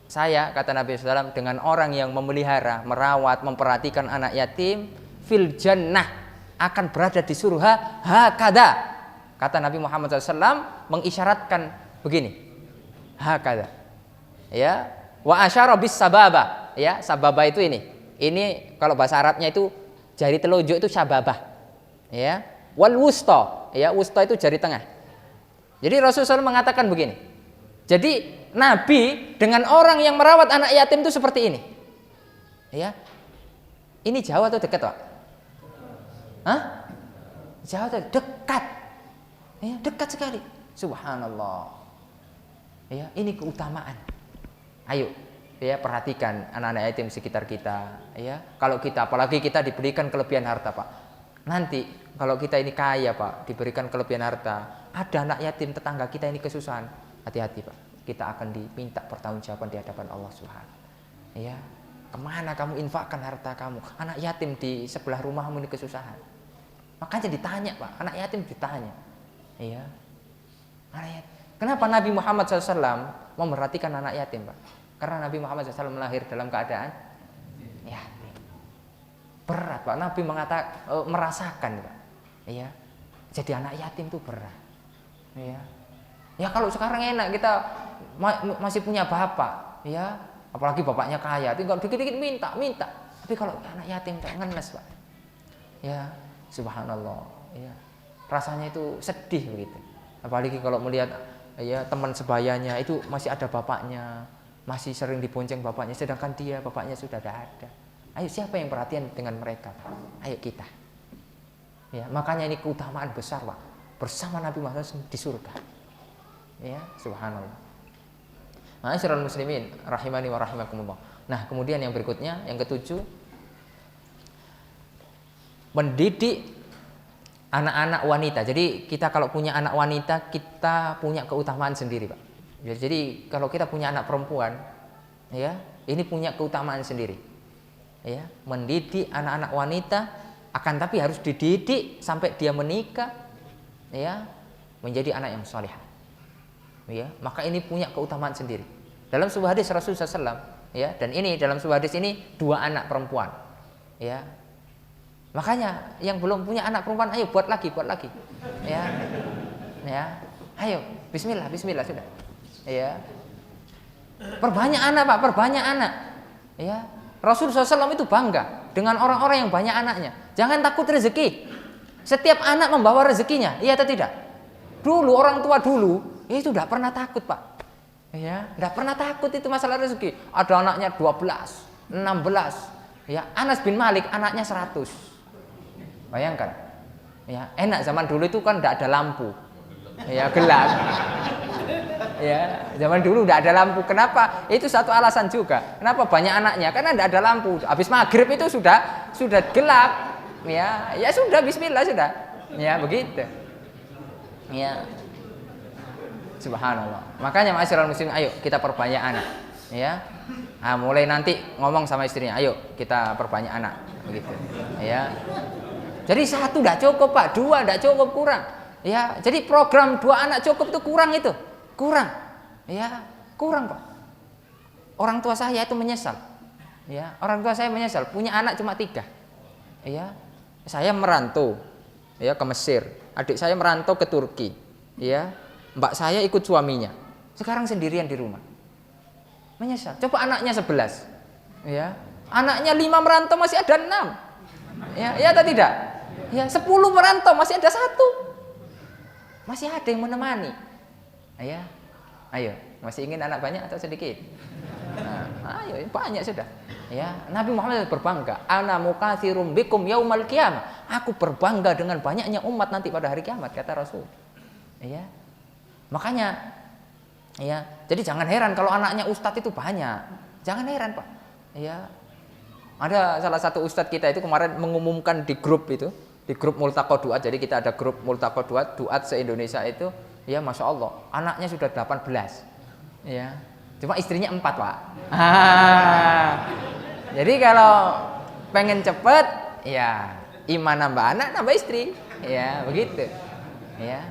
Saya, kata Nabi SAW, dengan orang yang memelihara, merawat, memperhatikan anak yatim, fil jannah, akan berada di surga hakada. Kata Nabi Muhammad SAW mengisyaratkan begini, hakada. Ya, wa asyara bis sababa. Ya, sababa itu ini. Ini kalau bahasa Arabnya itu jari telunjuk itu sababah. Ya, wal wusta. Ya, wusta itu jari tengah. Jadi Rasulullah SAW mengatakan begini. Jadi Nabi dengan orang yang merawat anak yatim itu seperti ini. Ya. Ini jauh atau dekat, Pak? Hah? Jauh atau dekat? Ya, dekat sekali. Subhanallah. Ya, ini keutamaan. Ayo, ya, perhatikan anak-anak yatim sekitar kita, ya. Kalau kita, apalagi kita diberikan kelebihan harta, Pak. Nanti kalau kita ini kaya, Pak, diberikan kelebihan harta, ada anak yatim tetangga kita ini kesusahan, hati-hati, Pak. Kita akan diminta pertanggungjawaban di hadapan Allah Subhanahu. Ya, kemana kamu infakkan harta kamu? Anak yatim di sebelah rumahmu ini kesusahan. Makanya ditanya, Pak. Anak yatim ditanya. Iya. Anak yatim. Kenapa Nabi Muhammad SAW memperhatikan anak yatim, Pak? Karena Nabi Muhammad SAW lahir dalam keadaan yatim. Berat, Pak. Nabi merasakan, Pak. Iya. Jadi anak yatim itu berat. Iya. Ya kalau sekarang enak, kita masih punya bapak, ya. Apalagi bapaknya kaya, tinggal dikit-dikit minta. Tapi kalau anak yatim ngenes, Pak. Ya, subhanallah. Ya. Rasanya itu sedih begitu. Apalagi kalau melihat ya teman sebayanya itu masih ada bapaknya, masih sering dibonceng bapaknya, sedangkan dia bapaknya sudah tidak ada. Ayo, siapa yang perhatian dengan mereka? Ayo kita. Ya, makanya ini keutamaan besar, Pak. Bersama Nabi Muhammad di surga. Ya, subhanallah. Ma'asyiral muslimin rahimani wa rahimakumullah. Nah, kemudian yang berikutnya, yang ketujuh, mendidik anak-anak wanita. Jadi kita kalau punya anak wanita, kita punya keutamaan sendiri, Pak. Jadi kalau kita punya anak perempuan, ya, ini punya keutamaan sendiri. Ya, mendidik anak-anak wanita, akan tapi harus dididik sampai dia menikah, ya, menjadi anak yang salihah. Ya, maka ini punya keutamaan sendiri. Dalam sebuah hadis Rasulullah SAW, ya, dan ini dalam sebuah hadis ini 2 anak perempuan, ya. Makanya yang belum punya anak perempuan, ayo buat lagi, ya, ya, ayo, Bismillah sudah, ya. Perbanyak anak, Pak, perbanyak anak, ya. Rasulullah SAW itu bangga dengan orang-orang yang banyak anaknya. Jangan takut rezeki. Setiap anak membawa rezekinya, iya atau tidak? Dulu orang tua dulu itu tidak pernah takut, Pak. Ya, tidak pernah takut itu masalah rezeki. Ada anaknya 12, 16. Ya, Anas bin Malik anaknya 100. Bayangkan. Ya, enak zaman dulu itu kan tidak ada lampu. Ya, gelap. Ya, zaman dulu tidak ada lampu. Kenapa? Itu satu alasan juga. Kenapa banyak anaknya? Karena tidak ada lampu. Habis maghrib itu sudah gelap. Ya, ya sudah, Bismillah sudah. Ya, begitu. Ya. Subhanallah. Makanya ma'asyiral muslimin, ayo kita perbanyak anak. Ya. Nah, mulai nanti ngomong sama istrinya, ayo kita perbanyak anak, begitu. Ya. Jadi 1 tidak cukup, Pak. 2 tidak cukup, kurang. Ya, jadi program 2 anak cukup itu kurang itu. Kurang. Ya, kurang, Pak. Orang tua saya itu menyesal. Ya, orang tua saya menyesal punya anak cuma 3. Ya. Saya merantau ya ke Mesir. Adik saya merantau ke Turki. Ya. Mbak saya ikut suaminya. Sekarang sendirian di rumah. Menyesal. Coba anaknya 11. Ya. Anaknya 5 merantau masih ada 6. Ya, ya atau tidak? Ya, 10 merantau masih ada 1. Masih ada yang menemani. Ya. Ayo, masih ingin anak banyak atau sedikit? Nah, ayo, banyak sudah. Ya, Nabi Muhammad berbangga, ana mukatsirum bikum yaumal qiyamah. Aku berbangga dengan banyaknya umat nanti pada hari kiamat, kata Rasul. Ya. Makanya ya, jadi jangan heran kalau anaknya ustadz itu banyak. Jangan heran, Pak. Ya. Ada salah satu ustadz kita itu kemarin mengumumkan di grup itu, di grup Multaqo Duat. Jadi kita ada grup Multaqo Duat se-Indonesia itu, ya Masya Allah, anaknya sudah 18. Ya. Cuma istrinya 4, Pak. Jadi kalau pengen cepet, ya iman nambah anak, nambah istri. Ya, begitu. Ya.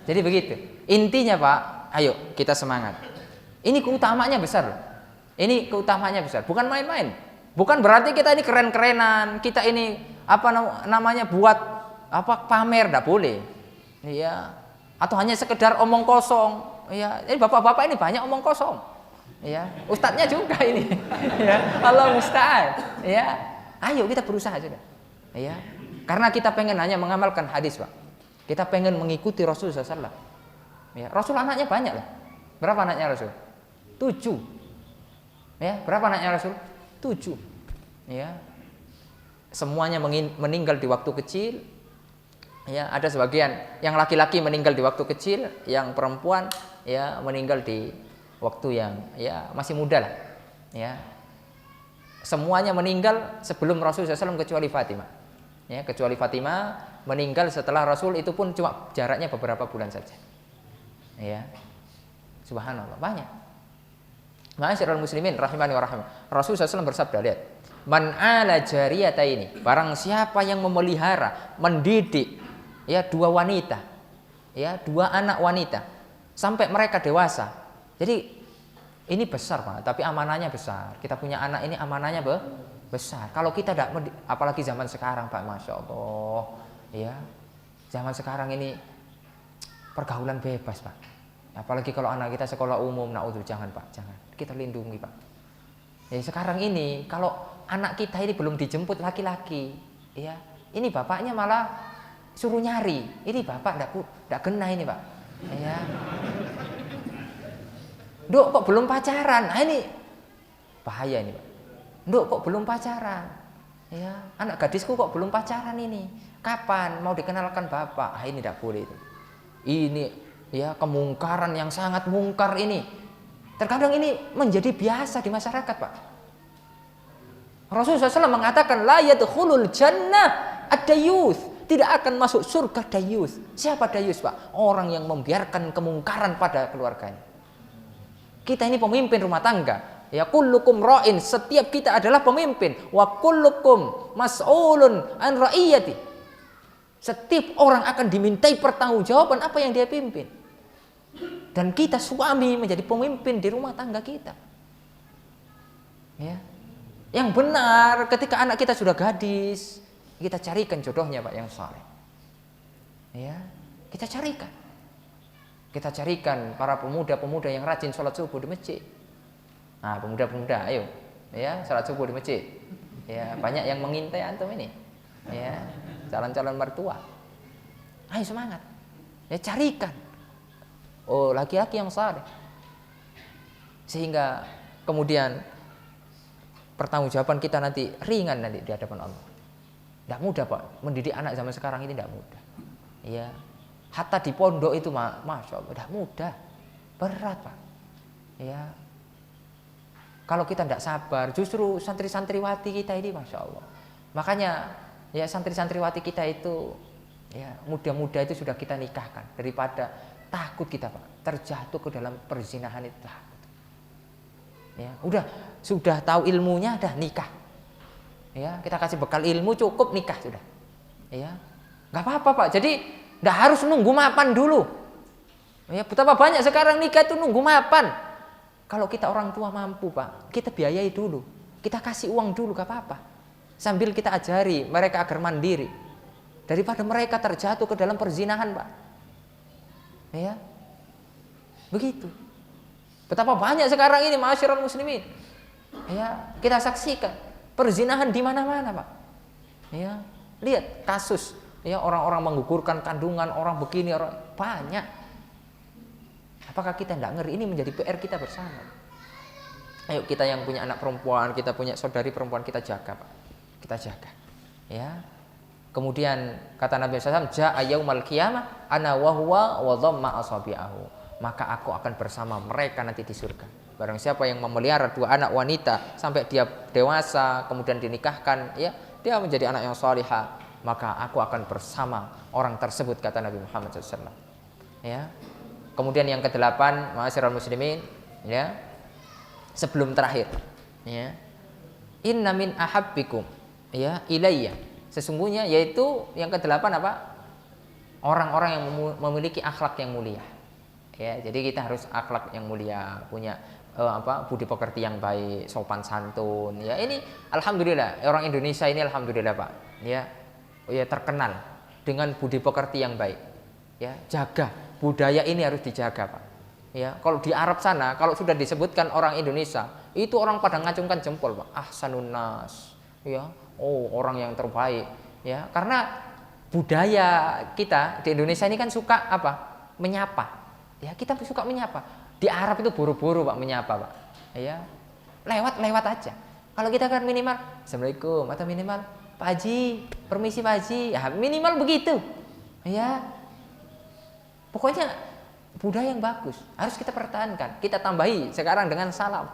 Jadi begitu. Intinya, Pak, ayo kita semangat. Ini keutamaannya besar. Ini keutamaannya besar, bukan main-main. Bukan berarti kita ini keren-kerenan, kita ini apa namanya buat apa pamer, enggak boleh. Iya. Atau hanya sekedar omong kosong. Iya, ini bapak-bapak ini banyak omong kosong. Ya, ustadznya juga ini. Ya, Allah musta'an. Ya, ayo kita berusaha sudah. Ya, karena kita pengen hanya mengamalkan hadis, Pak. Kita pengen mengikuti Rasul SAW. Ya, Rasul anaknya banyak loh. Berapa anaknya Rasul? 7. Ya, berapa anaknya Rasul? 7. Ya, semuanya meninggal di waktu kecil. Ya, ada sebagian yang laki-laki meninggal di waktu kecil, yang perempuan ya meninggal di waktu yang ya masih muda lah. Ya. Semuanya meninggal sebelum Rasul SAW kecuali Fatimah. Ya, kecuali Fatimah meninggal setelah Rasul, itu pun cuma jaraknya beberapa bulan saja. Ya. Subhanallah, banyak. Ma'asyiral muslimin rahimani wa rahimah. Rasul SAW bersabda, lihat. Man ala jariyataini, barang siapa yang memelihara, mendidik ya 2 wanita. Ya, 2 anak wanita sampai mereka dewasa. Jadi ini besar, Pak, tapi amanahnya besar. Kita punya anak ini amanahnya besar. Kalau kita tidak, apalagi zaman sekarang, Pak, Masya Allah, ya, zaman sekarang ini pergaulan bebas, Pak. Apalagi kalau anak kita sekolah umum, naudzubillah, jangan, Pak, jangan. Kita lindungi, Pak. Ya, sekarang ini kalau anak kita ini belum dijemput laki-laki, ya, ini bapaknya malah suruh nyari. Ini bapak tidak kena ini, Pak. Ya. Dok, kok belum pacaran? Nah, ini Bahaya ini, Pak. Nduk, kok belum pacaran? Ya, anak gadisku kok belum pacaran ini. Kapan mau dikenalkan bapak? Ah, ini tidak boleh itu. Ini ya kemungkaran yang sangat mungkar ini. Terkadang ini menjadi biasa di masyarakat, Pak. Rasulullah SAW mengatakan la yadkhulul jannah ad-dayuth, tidak akan masuk surga dayuth. Siapa dayuth, Pak? Orang yang membiarkan kemungkaran pada keluarganya. Kita ini pemimpin rumah tangga. Ya, kullukum ra'in, setiap kita adalah pemimpin. Wa kullukum mas'ulun an ra'iyati. Setiap orang akan dimintai pertanggungjawaban apa yang dia pimpin. Dan kita suami menjadi pemimpin di rumah tangga kita. Ya. Yang benar ketika anak kita sudah gadis, kita carikan jodohnya, Pak, yang saleh. Ya, kita carikan. Kita carikan para pemuda-pemuda yang rajin sholat subuh di masjid. Nah, pemuda-pemuda, ayo, ya, sholat subuh di masjid. Ya, banyak yang mengintai antum ini. Ya, calon-calon mertua. Ayo semangat. Ya, carikan. Oh, laki-laki yang saleh. Sehingga kemudian pertanggungjawaban kita nanti ringan nanti di hadapan Allah. Tidak mudah, Pak. Mendidik anak zaman sekarang ini tidak mudah. Ya, hatta di pondok itu, masya Allah, tidak mudah, berat, Pak. Ya, kalau kita tidak sabar, justru santri-santriwati kita ini, masya Allah. Makanya, ya santri-santriwati kita itu, ya muda-muda itu sudah kita nikahkan daripada takut kita, Pak, terjatuh ke dalam perzinahan itu takut. Ya, sudah tahu ilmunya, dah nikah. Ya, kita kasih bekal ilmu cukup, nikah sudah. Ya, nggak apa-apa, Pak. Jadi nggak harus nunggu mapan dulu. Ya, betapa banyak sekarang nikah itu nunggu mapan. Kalau kita orang tua mampu, Pak, kita biayai dulu, kita kasih uang dulu, nggak apa-apa. Sambil kita ajari mereka agar mandiri, daripada mereka terjatuh ke dalam perzinahan, Pak. Ya, begitu. Betapa banyak sekarang ini masyarakat muslimin. Ya, kita saksikan perzinahan di mana-mana, Pak. Ya, lihat kasus, ya orang-orang menggugurkan kandungan, orang begini, orang banyak. Apakah kita tidak ngeri? Ini menjadi PR kita bersama. Ayo kita yang punya anak perempuan, kita punya saudari perempuan, kita jaga, Pak. Kita jaga. Ya. Kemudian kata Nabi SAW, ja'a yaumal qiyamah ana wa huwa wa dhamma asabi'ahu. Maka aku akan bersama mereka nanti di surga. Barang siapa yang memelihara 2 anak wanita sampai dia dewasa, kemudian dinikahkan, ya, dia menjadi anak yang salihah, maka aku akan bersama orang tersebut, kata Nabi Muhammad SAW. Ya. Kemudian yang ke-8, ma'asyiral muslimin, ya. Sebelum terakhir, ya. Inna min ahabbikum, ya, ilayya. Sesungguhnya, yaitu yang ke-8 apa? Orang-orang yang memiliki akhlak yang mulia. Ya, jadi kita harus akhlak yang mulia, punya budi pekerti yang baik, sopan santun. Ya, ini alhamdulillah orang Indonesia ini alhamdulillah, Pak. Ya, ya terkenal dengan budi pekerti yang baik. Ya, jaga budaya ini harus dijaga, Pak. Ya, kalau di Arab sana kalau sudah disebutkan orang Indonesia, itu orang pada ngacungkan jempol, Pak. Ahsanun nas. Ya, oh, orang yang terbaik. Ya, karena budaya kita di Indonesia ini kan suka apa? Menyapa. Ya, kita suka menyapa. Di Arab itu buru-buru, Pak, menyapa, Pak. Ya, lewat aja. Kalau kita kan minimal assalamualaikum atau minimal Pak Haji, permisi Pak Haji. Ya, minimal begitu. Ya, pokoknya budaya yang bagus harus kita pertahankan. Kita tambahi sekarang dengan salam.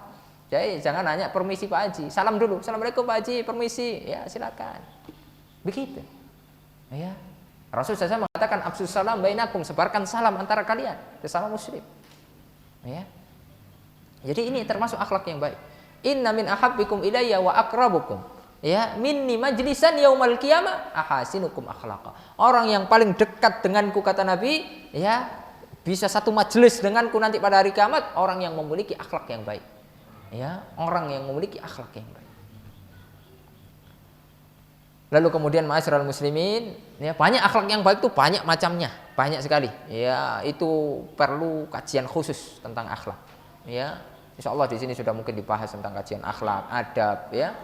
Jadi jangan hanya permisi Pak Haji, salam dulu. Assalamualaikum Pak Haji, permisi. Ya, silakan. Begitu. Ya. Rasulullah SAW mengatakan absus salam bainakum, sebarkan salam antara kalian, sesama muslim. Ya. Jadi ini termasuk akhlak yang baik. Inna min ahabbikum ilayya wa akrabukum, ya, minni majlisan yaumal qiyamah ahasinukum akhlaqa. Orang yang paling dekat denganku, kata Nabi, ya, bisa satu majelis denganku nanti pada hari kiamat, orang yang memiliki akhlak yang baik. Ya, orang yang memiliki akhlak yang baik. Lalu kemudian ma'asyiral muslimin, ya, banyak akhlak yang baik itu banyak macamnya, banyak sekali. Ya, itu perlu kajian khusus tentang akhlak. Ya, insyaallah di sini sudah mungkin dibahas tentang kajian akhlak, adab, ya.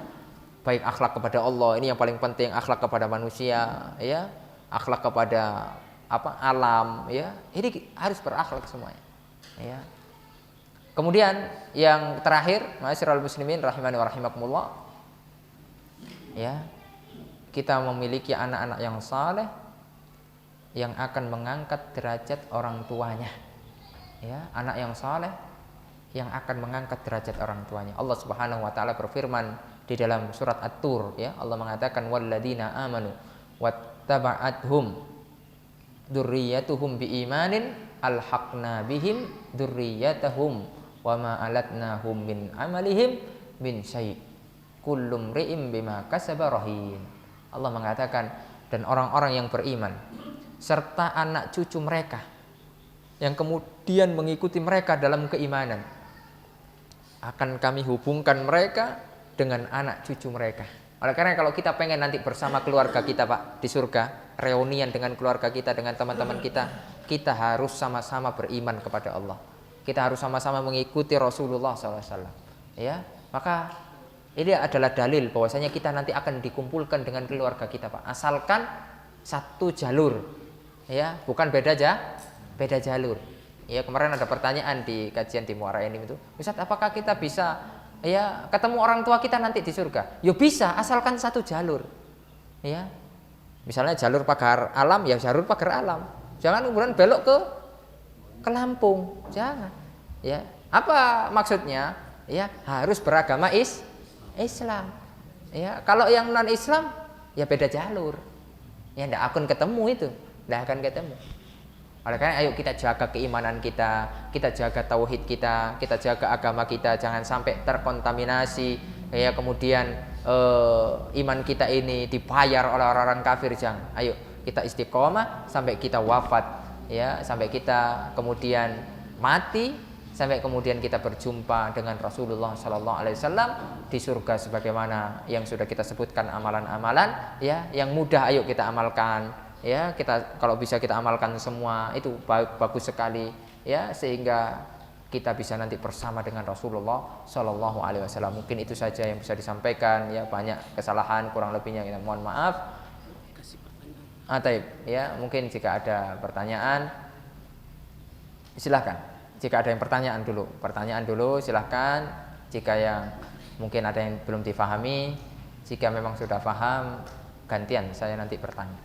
Baik akhlak kepada Allah, ini yang paling penting, akhlak kepada manusia, ya. Akhlak kepada alam, ya. Ini harus berakhlak semuanya. Ya. Kemudian yang terakhir, ma'asyiral muslimin rahimani wa rahimakumullah, ya, kita memiliki anak-anak yang saleh yang akan mengangkat derajat orang tuanya. Ya, anak yang saleh yang akan mengangkat derajat orang tuanya. Allah Subhanahu wa taala berfirman di dalam surat At-Tur, ya, Allah mengatakan walladzina amanu wattaba'athum dzurriyyatuhum biimanin alhaqna bihim dzurriyyatahum wama alatnahum min amalihim min syai' kullu mri'in bima kasaba rahin. Allah mengatakan, dan orang-orang yang beriman serta anak cucu mereka yang kemudian mengikuti mereka dalam keimanan, akan kami hubungkan mereka dengan anak cucu mereka. Oleh karena kalau kita pengen nanti bersama keluarga kita Pak di surga, reunian dengan keluarga kita, dengan teman-teman kita, kita harus sama-sama beriman kepada Allah. Kita harus sama-sama mengikuti Rasulullah SAW. Ya, maka ini adalah dalil bahwasanya kita nanti akan dikumpulkan dengan keluarga kita Pak. Asalkan satu jalur, ya, bukan beda jalur. Ya, kemarin ada pertanyaan di kajian di Muara ini itu, Ustaz, apakah kita bisa ya ketemu orang tua kita nanti di surga? Ya bisa, asalkan satu jalur. Ya, misalnya jalur pagar alam, ya jalur pagar alam. Jangan kemudian belok ke Lampung, jangan. Ya, apa maksudnya? Ya, harus beragama Islam. Ya, kalau yang non Islam, ya beda jalur. Ya, tidak akan ketemu itu, tidak akan ketemu. Oleh karena ayo kita jaga keimanan kita jaga tauhid kita jaga agama kita, jangan sampai terkontaminasi. Ya, kemudian iman kita ini dibayar oleh orang-orang kafir, jangan. Ayo kita istiqomah sampai kita wafat, ya, sampai kita kemudian mati, sampai kemudian kita berjumpa dengan Rasulullah Sallallahu Alaihi Wasallam di surga sebagaimana yang sudah kita sebutkan amalan-amalan, ya, yang mudah ayo kita amalkan, ya, kita kalau bisa kita amalkan semua itu bagus sekali, ya, sehingga kita bisa nanti bersama dengan Rasulullah Sallallahu Alaihi Wasallam. Mungkin itu saja yang bisa disampaikan, ya, banyak kesalahan kurang lebihnya kita mohon maaf. Ya, mungkin jika ada pertanyaan silahkan. Jika ada yang pertanyaan dulu silahkan. Jika yang mungkin ada yang belum difahami, jika memang sudah paham, gantian saya nanti bertanya.